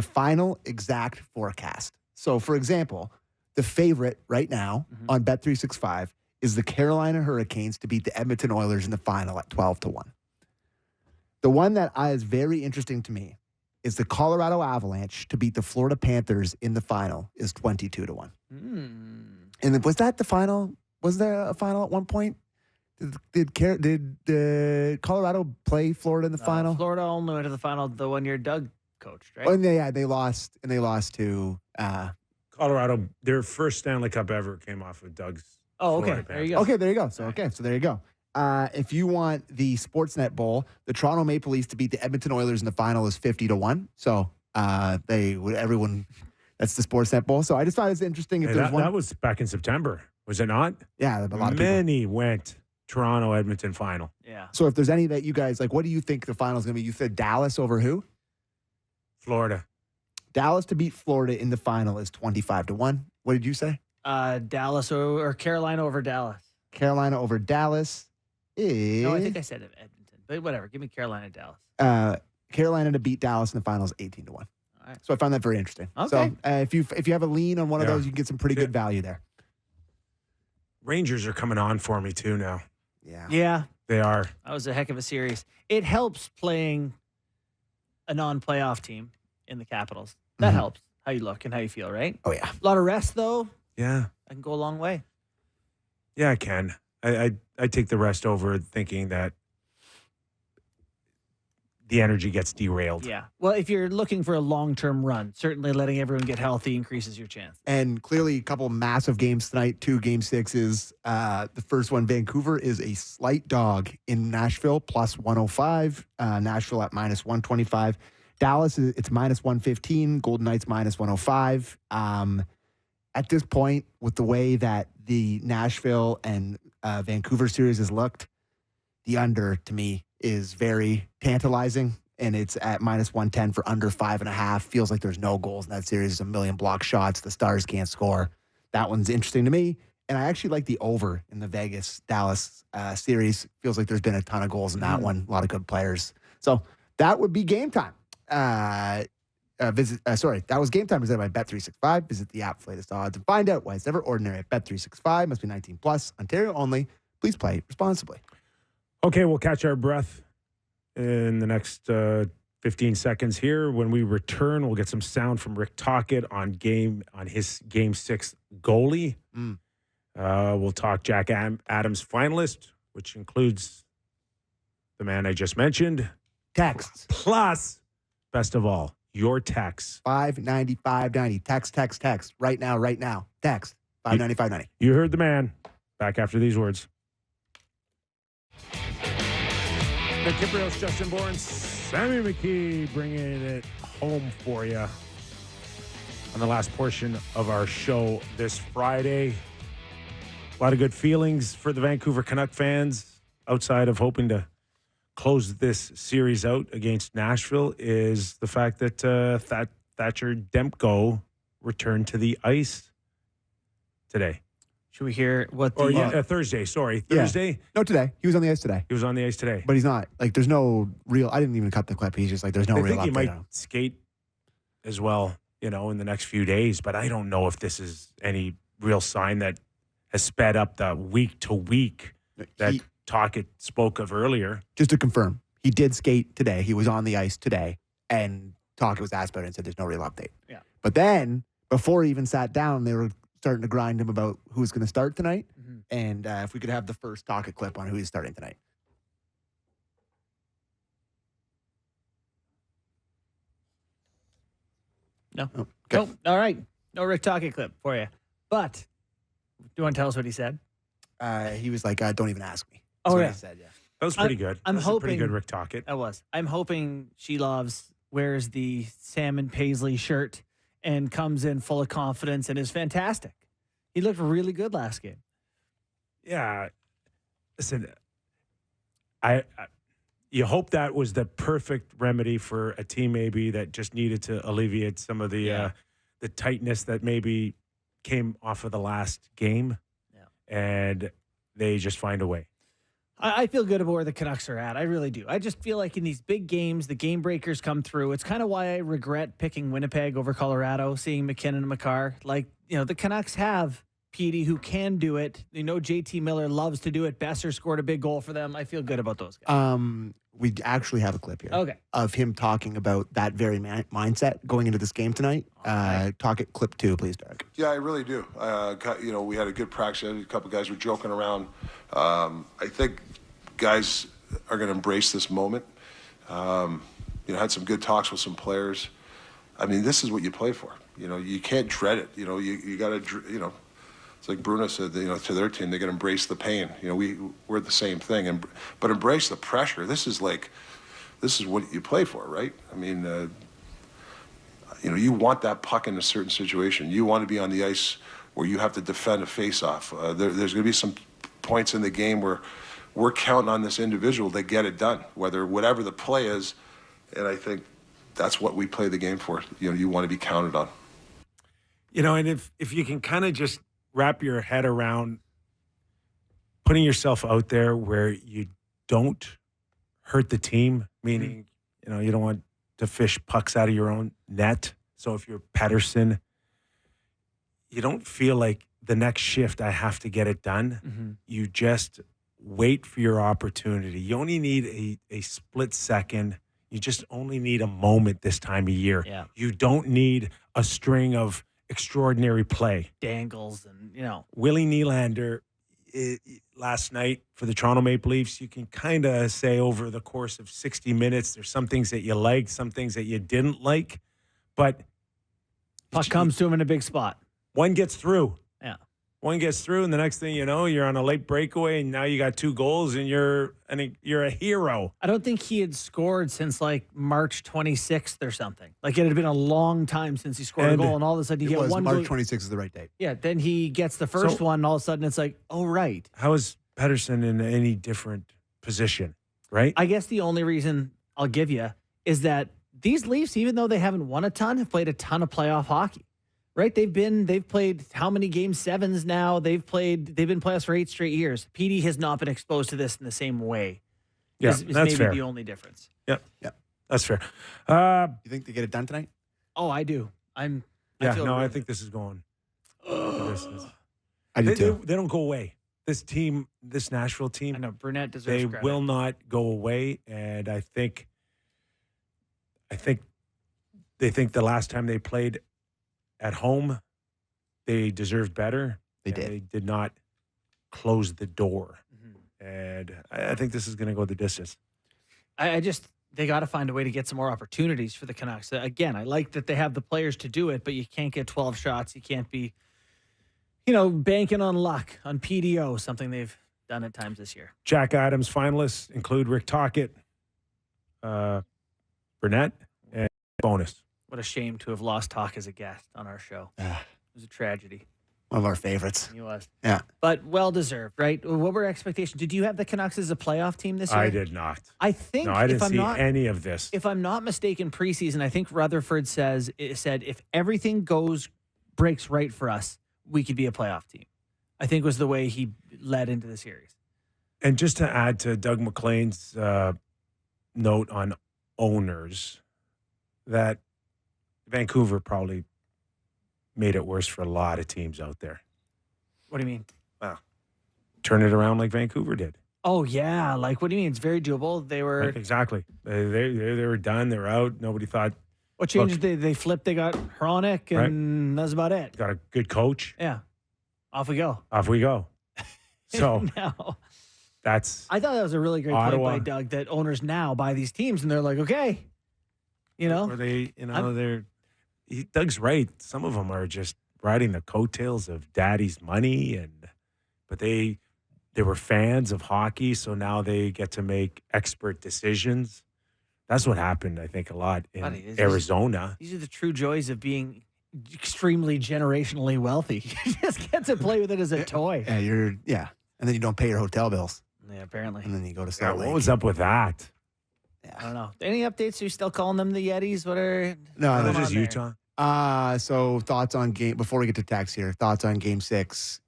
final exact forecast. So, for example, the favorite right now on Bet365 is the Carolina Hurricanes to beat the Edmonton Oilers in the final at 12-1. The one that is very interesting to me is the Colorado Avalanche to beat the Florida Panthers in the final is 22-1. And was that the final? Was there a final at one point? Did Colorado play Florida in the final? Florida only went to the final the 1 year Doug coached, right? Oh, yeah, they lost to Colorado. Their first Stanley Cup ever came off of Doug's. Oh, okay. Florida There you go. Okay, there you go. So there you go. If you want the Sportsnet Bowl, the Toronto Maple Leafs to beat the Edmonton Oilers in the final is 50-1. So everyone. That's the Sportsnet Bowl. So I just thought it was interesting. If there's one that was back in September, was it not? Yeah, a lot of many went Toronto Edmonton final. Yeah. So if there's any that you guys like, what do you think the final is going to be? You said Dallas over who? Florida. Dallas to beat Florida in the final is 25-1. What did you say? Dallas or Carolina over Dallas. Carolina over Dallas is. No, I think I said Edmonton, but whatever. Give me Carolina, Dallas. Carolina to beat Dallas in the final is 18-1. All right. So I found that very interesting. Okay. So if you have a lean on one of those, you can get some pretty good value there. Rangers are coming on for me too now. Yeah. They are. That was a heck of a series. It helps playing a non-playoff team in the Capitals. That helps how you look and how you feel, right? Oh, yeah. A lot of rest, though. Yeah. I can go a long way. Yeah, I can. I take the rest over thinking that the energy gets derailed. Yeah. Well, if you're looking for a long-term run, certainly letting everyone get healthy increases your chance. And clearly a couple massive games tonight, 2 game 6s. The first one, Vancouver is a slight dog in Nashville, plus 105. Nashville at minus 125. Dallas, it's minus 115. Golden Knights minus 105. At this point, with the way that the Nashville and Vancouver series has looked, the under, to me, is very tantalizing, and it's at minus 110 for under 5.5. Feels like there's no goals in that series. There's a million block shots. The Stars can't score. That one's interesting to me. And I actually like the over in the Vegas-Dallas series. Feels like there's been a ton of goals in that one. A lot of good players. So that would be game time. That was Game Time presented by Bet365. Visit the app for latest odds and find out why it's never ordinary at Bet365. Must be 19 plus. Ontario only. Please play responsibly. Okay, we'll catch our breath in the next 15 seconds here. When we return, we'll get some sound from Rick Tocchet on his Game 6 goalie. We'll talk Jack Adams finalist, which includes the man I just mentioned. Texts. Plus, best of all, your texts. 590-590. Text. Right now. Text. 590-590. You heard the man. Back after these words. The Kypreos, Justin Bourne, Sammy McKee bringing it home for you on the last portion of our show this Friday. A lot of good feelings for the Vancouver Canuck fans outside of hoping to close this series out against Nashville is the fact that Thatcher Demko returned to the ice today. Should we hear what the... Thursday, sorry. Thursday? Yeah. No, today. He was on the ice today. He was on the ice today. But he's not. Like, there's no real... I didn't even cut the clip. He's just like, there's no real update. I think he might skate as well, in the next few days. But I don't know if this is any real sign that has sped up the week-to-week that Tocchet spoke of earlier. Just to confirm, he did skate today. He was on the ice today. And Tocchet was asked about it and said there's no real update. Yeah. But then, before he even sat down, they were starting to grind him about who's going to start tonight. Mm-hmm. And if we could have the first Tocchet clip on who he's starting tonight. No. Oh, okay. Nope. All right. No Rick Tocchet clip for you. But do you want to tell us what he said? He was like, don't even ask me. That's what he said, yeah. That was pretty good. I'm hoping pretty good Rick Tocchet. That was. I'm hoping she wears the salmon paisley shirt and comes in full of confidence and is fantastic. He looked really good last game. Yeah. Listen, you hope that was the perfect remedy for a team maybe that just needed to alleviate some of the tightness that maybe came off of the last game. Yeah. And they just find a way. I feel good about where the Canucks are at. I really do. I just feel like in these big games, the game breakers come through. It's kind of why I regret picking Winnipeg over Colorado, seeing McKinnon and Makar. Like, the Canucks have Petey who can do it. JT Miller loves to do it. Besser scored a big goal for them. I feel good about those guys. We actually have a clip here of him talking about that very mindset going into this game tonight. Tocchet clip 2, please, Derek. Yeah, I really do. We had a good practice. A couple guys were joking around. I think guys are going to embrace this moment. Had some good talks with some players. I mean, this is what you play for. You can't dread it. You got to, it's like Bruno said, to their team, they got to embrace the pain. We're the same thing, but embrace the pressure. This is what you play for, right? I mean, you want that puck in a certain situation. You want to be on the ice where you have to defend a face-off. There's going to be some points in the game where we're counting on this individual to get it done, whatever the play is, and I think that's what we play the game for. You want to be counted on. And if you can kind of just wrap your head around putting yourself out there where you don't hurt the team, meaning, you don't want to fish pucks out of your own net. So if you're Pettersson, you don't feel like the next shift I have to get it done. Mm-hmm. You just wait for your opportunity. You only need a split second. You just only need a moment this time of year. Yeah. You don't need a string of extraordinary play. Dangles and, Willie Nylander last night for the Toronto Maple Leafs, you can kind of say over the course of 60 minutes, there's some things that you liked, some things that you didn't like, but puck comes to him in a big spot. One gets through. Yeah. One gets through, and the next thing you know, you're on a late breakaway, and now you got 2 goals, and you're a hero. I don't think he had scored since like March 26th or something. Like it had been a long time since he scored a goal, and all of a sudden you get one. March 26th is the right date. Yeah, then he gets the first one, and all of a sudden it's like, oh right. How is Pettersson in any different position? Right. I guess the only reason I'll give you is that these Leafs, even though they haven't won a ton, have played a ton of playoff hockey. Right, they've played how many game 7s now? They've been playoffs for 8 straight years. PD has not been exposed to this in the same way. Yeah, is that's maybe fair. The only difference. Yep, that's fair. You think they get it done tonight? Oh, I do. I think this is going. I do too. They don't go away. This team, this Nashville team, I know Brunette deserves they credit. will not go away. And I think they think the last time they played at home, they deserved better. They did. They did not close the door. And I think this is going to go the distance. They got to find a way to get some more opportunities for the Canucks. Again, I like that they have the players to do it, but you can't get 12 shots. You can't be, banking on luck, on PDO, something they've done at times this year. Jack Adams finalists include Rick Tocchet, Burnett, and Bonus. What a shame to have lost Talk as a guest on our show. It was a tragedy. One of our favorites. He was. Yeah. But well-deserved, right? What were expectations? Did you have the Canucks as a playoff team this year? I did not. I think. No, I didn't see any of this. If I'm not mistaken, preseason, I think Rutherford said if everything breaks right for us, we could be a playoff team. I think was the way he led into the series. And just to add to Doug MacLean's note on owners, that Vancouver probably made it worse for a lot of teams out there. What do you mean? Well, turn it around like Vancouver did. Oh, yeah. Like, what do you mean? It's very doable. They were... Right, exactly. They were done. They were out. Nobody thought... What changed? They flipped. They got Hronik, and that's about it. Got a good coach. Yeah. Off we go. Off we go. So now, that's... I thought that was a really great point by Doug, that owners now buy these teams, and they're like, okay. Or they, Doug's right. Some of them are just riding the coattails of daddy's money, but they were fans of hockey, so now they get to make expert decisions. That's what happened, I think, a lot in Arizona. These are the true joys of being extremely generationally wealthy. You just get to play with it as a toy. Yeah, and then you don't pay your hotel bills. Yeah, apparently. And then you go to Salt Lake. What was up with that? I don't know. Any updates? Are you still calling them the Yetis? What are... No, they're just Utah. So thoughts on game, before we get to text here, thoughts on Game 6,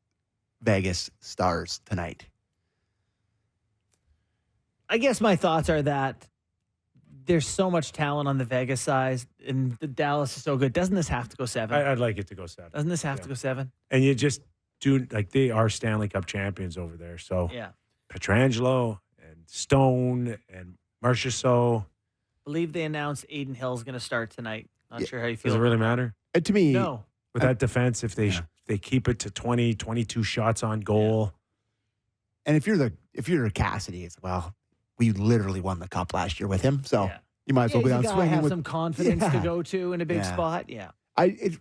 Vegas Stars tonight. I guess my thoughts are that there's so much talent on the Vegas side, and the Dallas is so good. Doesn't this have to go 7? I'd like it to go 7. Doesn't this have to go 7? And you just do, they are Stanley Cup champions over there. So yeah, Pietrangelo and Stone and Marchessault. Believe they announced Aiden Hill's going to start tonight. Not sure how you feel. Does it really matter? To me, no. With that defense, if they keep it to 20, 22 shots on goal. And if you're Cassidy as well, we literally won the cup last year with him. So you might as well go down swinging. Have some confidence to go to in a big spot. Yeah. It's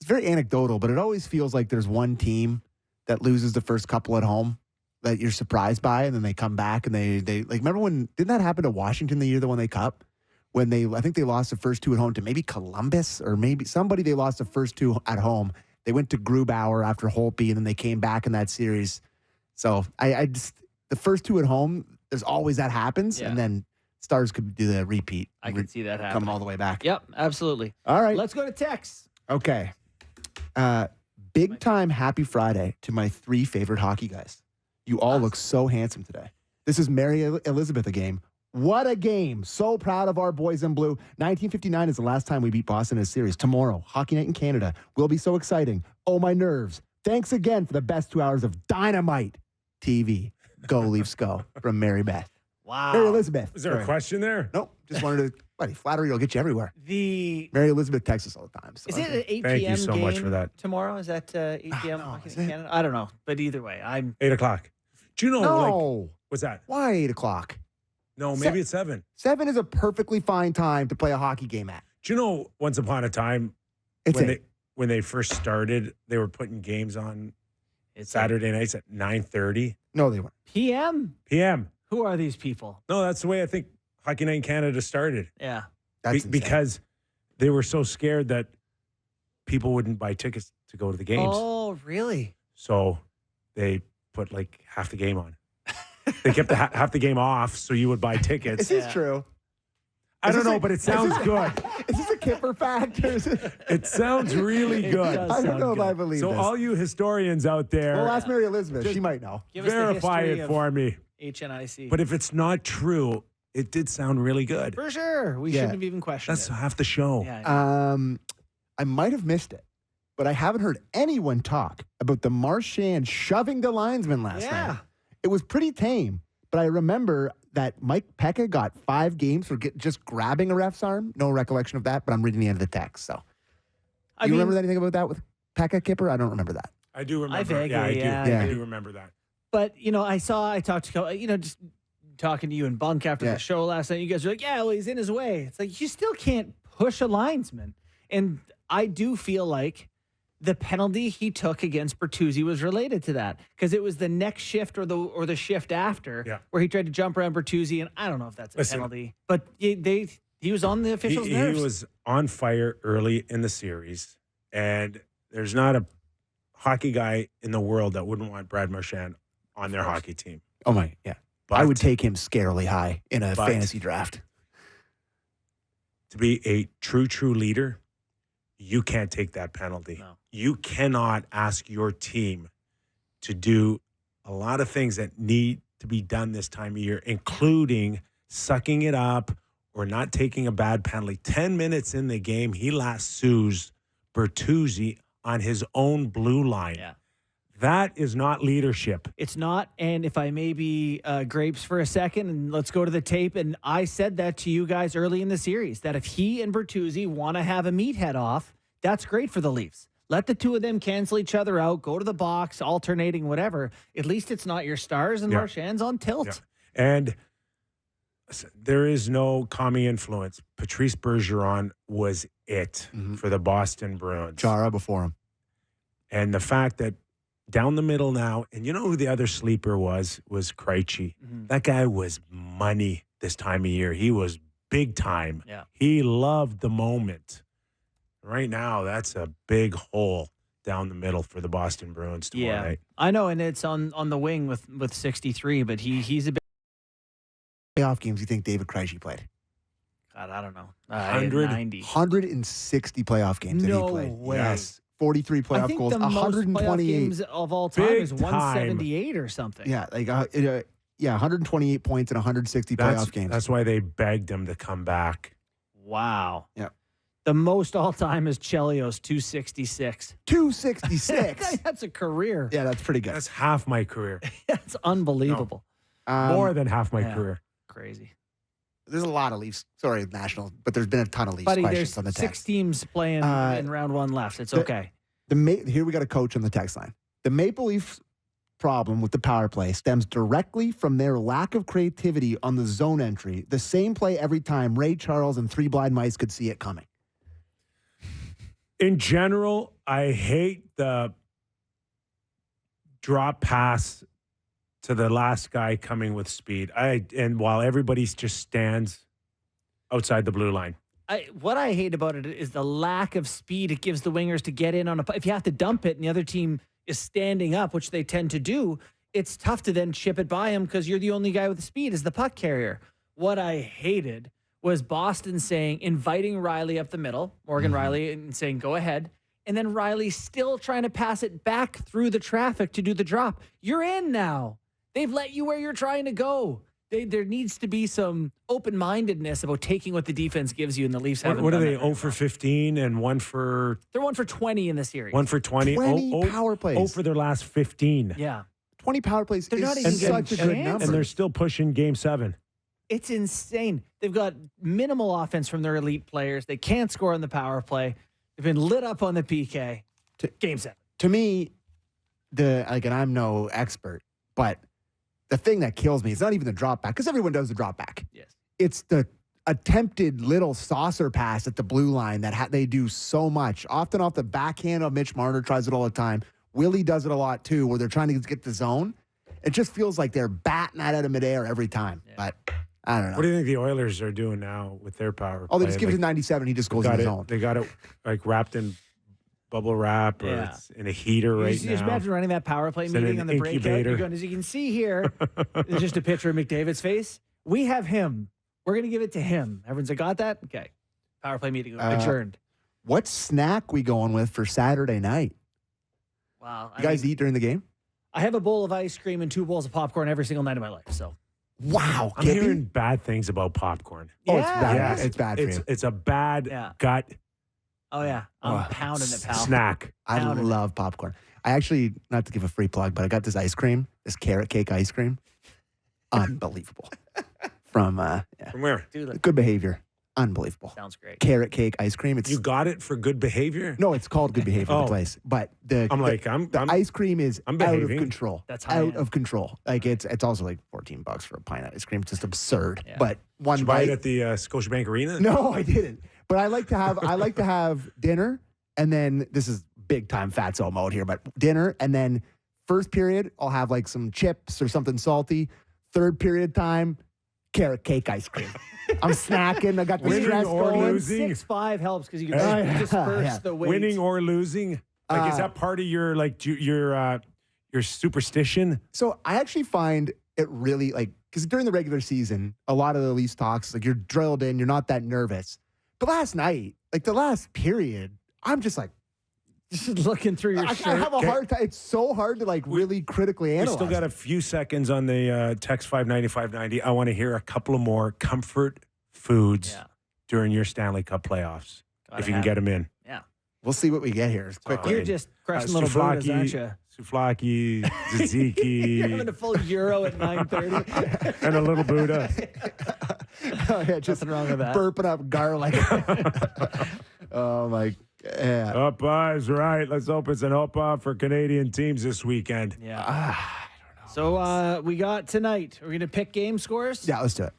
very anecdotal, but it always feels like there's one team that loses the first couple at home that you're surprised by, and then they come back and they like, remember when, didn't that happen to Washington the year they won the cup? When I think they lost the first 2 at home to maybe Columbus or maybe somebody. They lost the first 2 at home. They went to Grubauer after Holtby, and then they came back in that series. So I just, the first 2 at home, there's always that happens, and then Stars could do the repeat. I can see that happen. Come all the way back. Yep, absolutely. All right. Let's go to text. Okay. Big time happy Friday to my 3 favorite hockey guys. You all look so handsome today. This is Mary Elizabeth a game. What a game. So proud of our boys in blue. 1959 is the last time we beat Boston in a series. Tomorrow, Hockey Night in Canada will be so exciting. Oh, my nerves. Thanks again for the best 2 hours of dynamite TV. Go Leafs go, from Mary Beth. Wow. Mary Elizabeth. Is there a question there? Nope. Just wanted to, buddy, flattery will get you everywhere. Mary Elizabeth texts us all the time. So is it an 8 p.m. Thank you so much for that. Tomorrow? Is that 8 p.m. Hockey in Canada? I don't know. But either way, 8 o'clock. Do you know, No. what's that? Why 8 o'clock? No, maybe it's 7. 7 is a perfectly fine time to play a hockey game at. Do you know, once upon a time, when they first started, they were putting games on Saturday nights at 9:30? No, they weren't. PM? PM. Who are these people? No, that's the way I think Hockey Night in Canada started. Yeah. Because they were so scared that people wouldn't buy tickets to go to the games. Oh, really? So they put like half the game on. They kept half the game off so you would buy tickets. Is this true? I don't know, but it sounds good. Is this a Kyper fact? Or is it sounds really good. I don't know if I believe so this. all you historians out there. Well, ask Mary Elizabeth. She might know. Give us verify the it for me. HNIC. But if it's not true, it did sound really good. For sure. We shouldn't have even questioned That's it. half the show. Yeah, I might have missed it, but I haven't heard anyone talk about the Marchand shoving the linesman last night. It was pretty tame, but I remember that Mike Pekka got 5 games for just grabbing a ref's arm. No recollection of that, but I'm reading the end of the text. So, you remember anything about that with Pekka, Kipper? I don't remember that. I do remember. I do remember that. But, I talked to, just talking to you and Bunk after the show last night. You guys were like, well, he's in his way. It's like, you still can't push a linesman. And I do feel like the penalty he took against Bertuzzi was related to that, because it was the next shift or the shift after where he tried to jump around Bertuzzi, and I don't know if that's a penalty, but he was on the officials' nerves. He was on fire early in the series, and there's not a hockey guy in the world that wouldn't want Brad Marchand on their hockey team. Oh my, yeah. But I would take him scarily high in a fantasy draft. To be a true leader, you can't take that penalty. No. You cannot ask your team to do a lot of things that need to be done this time of year, including sucking it up or not taking a bad penalty. 10 minutes in the game, he lassos Bertuzzi on his own blue line. Yeah. That is not leadership. It's not. And if I may be grapes for a second, and let's go to the tape. And I said that to you guys early in the series, that if he and Bertuzzi want to have a meathead off, that's great for the Leafs. Let the two of them cancel each other out, go to the box, alternating, whatever. At least it's not your stars and Marchand's on tilt. Yeah. And there is no commie influence. Patrice Bergeron was it for the Boston Bruins. Chara before him. And the fact that down the middle now, and you know who the other sleeper was Krejci. That guy was money this time of year. He was big time. Yeah. He loved the moment. Right now, that's a big hole down the middle for the Boston Bruins tomorrow night. I know, and it's on the wing with 63, but he's a bit. Playoff games you think David Krejci played? God, I don't know. 190. 160 playoff games that he played. Way. Yes. 43 playoff I think goals, the most 128 playoff games of all time Big is 178 or something. Yeah, 128 points in 160 playoff games. That's why they begged him to come back. Wow. Yeah. The most all time is Chelios, 266. 266. That's a career. Yeah, that's pretty good. That's half my career. That's unbelievable. More than half my career. Crazy. There's a lot of Leafs. Sorry, National, but there's been a ton of Leafs Buddy, questions there's on the 6 text. teams playing in round 1 left. It's okay. Here we got a coach on the text line. The Maple Leafs problem with the power play stems directly from their lack of creativity on the zone entry. The same play every time. Ray Charles and 3 blind mice could see it coming. In general, I hate the drop pass to the last guy coming with speed. And while everybody just stands outside the blue line. What I hate about it is the lack of speed it gives the wingers to get in on if you have to dump it and the other team is standing up, which they tend to do, it's tough to then chip it by him because you're the only guy with the speed as the puck carrier. What I hated was Boston inviting Riley up the middle, Morgan Riley, and saying, go ahead. And then Riley still trying to pass it back through the traffic to do the drop. You're in now. They've let you where you're trying to go. There needs to be some open-mindedness about taking what the defense gives you, and the Leafs haven't What are done they, that 0 for 15 and 1 for... They're 1 for 20 in the series. 1 for 20. 20 power plays. 0 for their last 15. Yeah. 20 power plays They're not even is such a getting good number. And they're still pushing Game 7. It's insane. They've got minimal offense from their elite players. They can't score on the power play. They've been lit up on the PK. Game 7. To me, and I'm no expert, but the thing that kills me is not even the drop back, because everyone does the drop back. Yes. It's the attempted little saucer pass at the blue line that they do so much. Often off the backhand of Mitch Marner tries it all the time. Willie does it a lot too, where they're trying to get the zone. It just feels like they're batting that out of midair every time. Yeah. But I don't know. What do you think the Oilers are doing now with their power play? They just give it to 97. He just goes in the zone. They got it like wrapped in bubble wrap, or it's in a heater right now. Just imagine running that power play meeting on the breakout. You're going, as you can see here, there's just a picture of McDavid's face. We have him. We're going to give it to him. Everyone's like, got that? Okay. Power play meeting adjourned. What snack we going with for Saturday night? Wow. You guys eat during the game? I have a bowl of ice cream and 2 bowls of popcorn every single night of my life. So Wow. I'm hearing bad things about popcorn. Oh, it's bad. Yes, It's bad for you. It's a bad gut Oh, yeah. I'm pounding it, pal. snack. I love popcorn. I actually, not to give a free plug, but I got this ice cream, this carrot cake ice cream. Unbelievable. From where? Good Behavior. Unbelievable. Sounds great. Carrot cake ice cream. You got it for Good Behavior? No, it's called Good Behavior, the place. But the ice cream is out of control. That's out of control. Like it's also like $14 for a pint of ice cream. It's just absurd. Yeah. But one Did you buy it at the Scotiabank Arena? No, I didn't. But I like to have dinner, and then this is big time fatso mode here. But dinner, and then first period I'll have like some chips or something salty. Third period time, carrot cake ice cream. I'm snacking. I got the stress going. 6'5" helps because you can disperse the weight. Winning or losing, like is that part of your your superstition? So I actually find it really because during the regular season, a lot of the Leafs talks you're drilled in, you're not that nervous. But last night, the last period, I'm just just looking through your shirt. I have a hard time. It's so hard to really critically analyze. We still got a few seconds on the text 59590. I want to hear a couple of more comfort foods during your Stanley Cup playoffs, if you can get them in. Yeah. We'll see what we get here quickly. You're just crushing little Buddhas, aren't you? Souvlaki, tzatziki. You're having a full gyro at 9:30. And a little Buddha. Oh, yeah, just nothing wrong with that. Burping up garlic. Oh, my God. Up is right. Let's hope it's an up for Canadian teams this weekend. Yeah. I don't know. So we got tonight. We're going to pick game scores. Yeah, let's do it.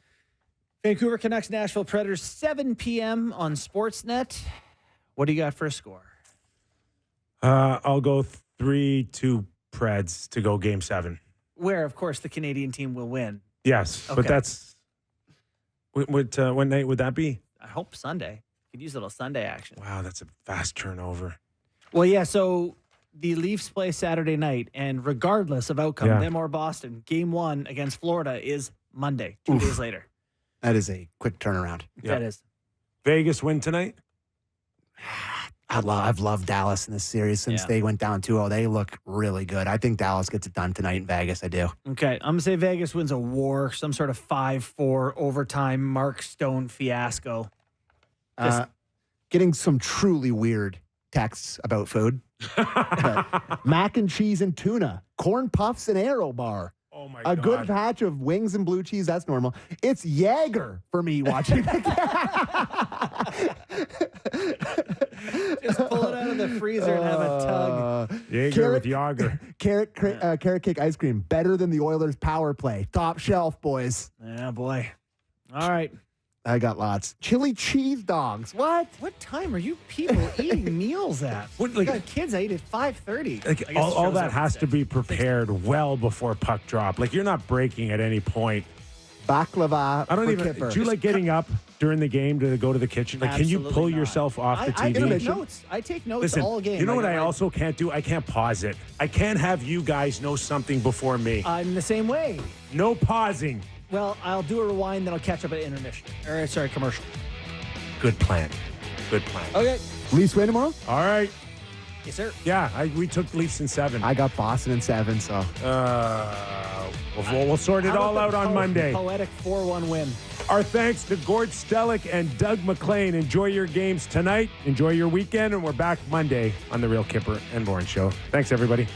Vancouver Canucks, Nashville Predators, 7 p.m. on Sportsnet. What do you got for a score? I'll go 3-2 Preds to go Game 7. Where, of course, the Canadian team will win. Yes, Okay. but that's what night would that be? I hope Sunday. Could use a little Sunday action. Wow, that's a fast turnover. Well, yeah, so the Leafs play Saturday night, and regardless of outcome, them or Boston, Game 1 against Florida is Monday, 2 days later. That is a quick turnaround. That is. Vegas win tonight? I've loved Dallas in this series since they went down 2-0. They look really good. I think Dallas gets it done tonight in Vegas. I do. Okay, I'm going to say Vegas wins a war, some sort of 5-4 overtime Mark Stone fiasco. Getting some truly weird texts about food. Mac and cheese and tuna, corn puffs and Aero bar. Oh my A God. good patch of wings and blue cheese, that's normal. It's Jaeger for me watching the Just pull it out of the freezer and have a tug. Jaeger with Yager. Carrot cake ice cream, better than the Oilers' power play. Top shelf, boys. Yeah, boy. All right. I got lots. Chili cheese dogs. What? What time are you people eating meals at? What, I got kids, I eat at 5:30. Like, all that has to be prepared well before puck drop. Like, you're not breaking at any point. Baklava. I don't for even. Kyper. Do you like getting up during the game to go to the kitchen? Like, can you Absolutely pull not. yourself off the I TV? take notes. I take notes Listen, all game. you know what I got also can't do? I can't pause it. I can't have you guys know something before me. I'm the same way. No pausing. Well, I'll do a rewind, then I'll catch up at intermission. Or, sorry, commercial. Good plan. Good plan. Okay. Leafs win tomorrow? All right. Yes, sir. Yeah, we took Leafs in 7. I got Boston in 7, so. We'll sort it all out on Monday. Poetic 4-1 win. Our thanks to Gord Stellick and Doug MacLean. Enjoy your games tonight. Enjoy your weekend, and we're back Monday on The Real Kyper and Bourne Show. Thanks, everybody.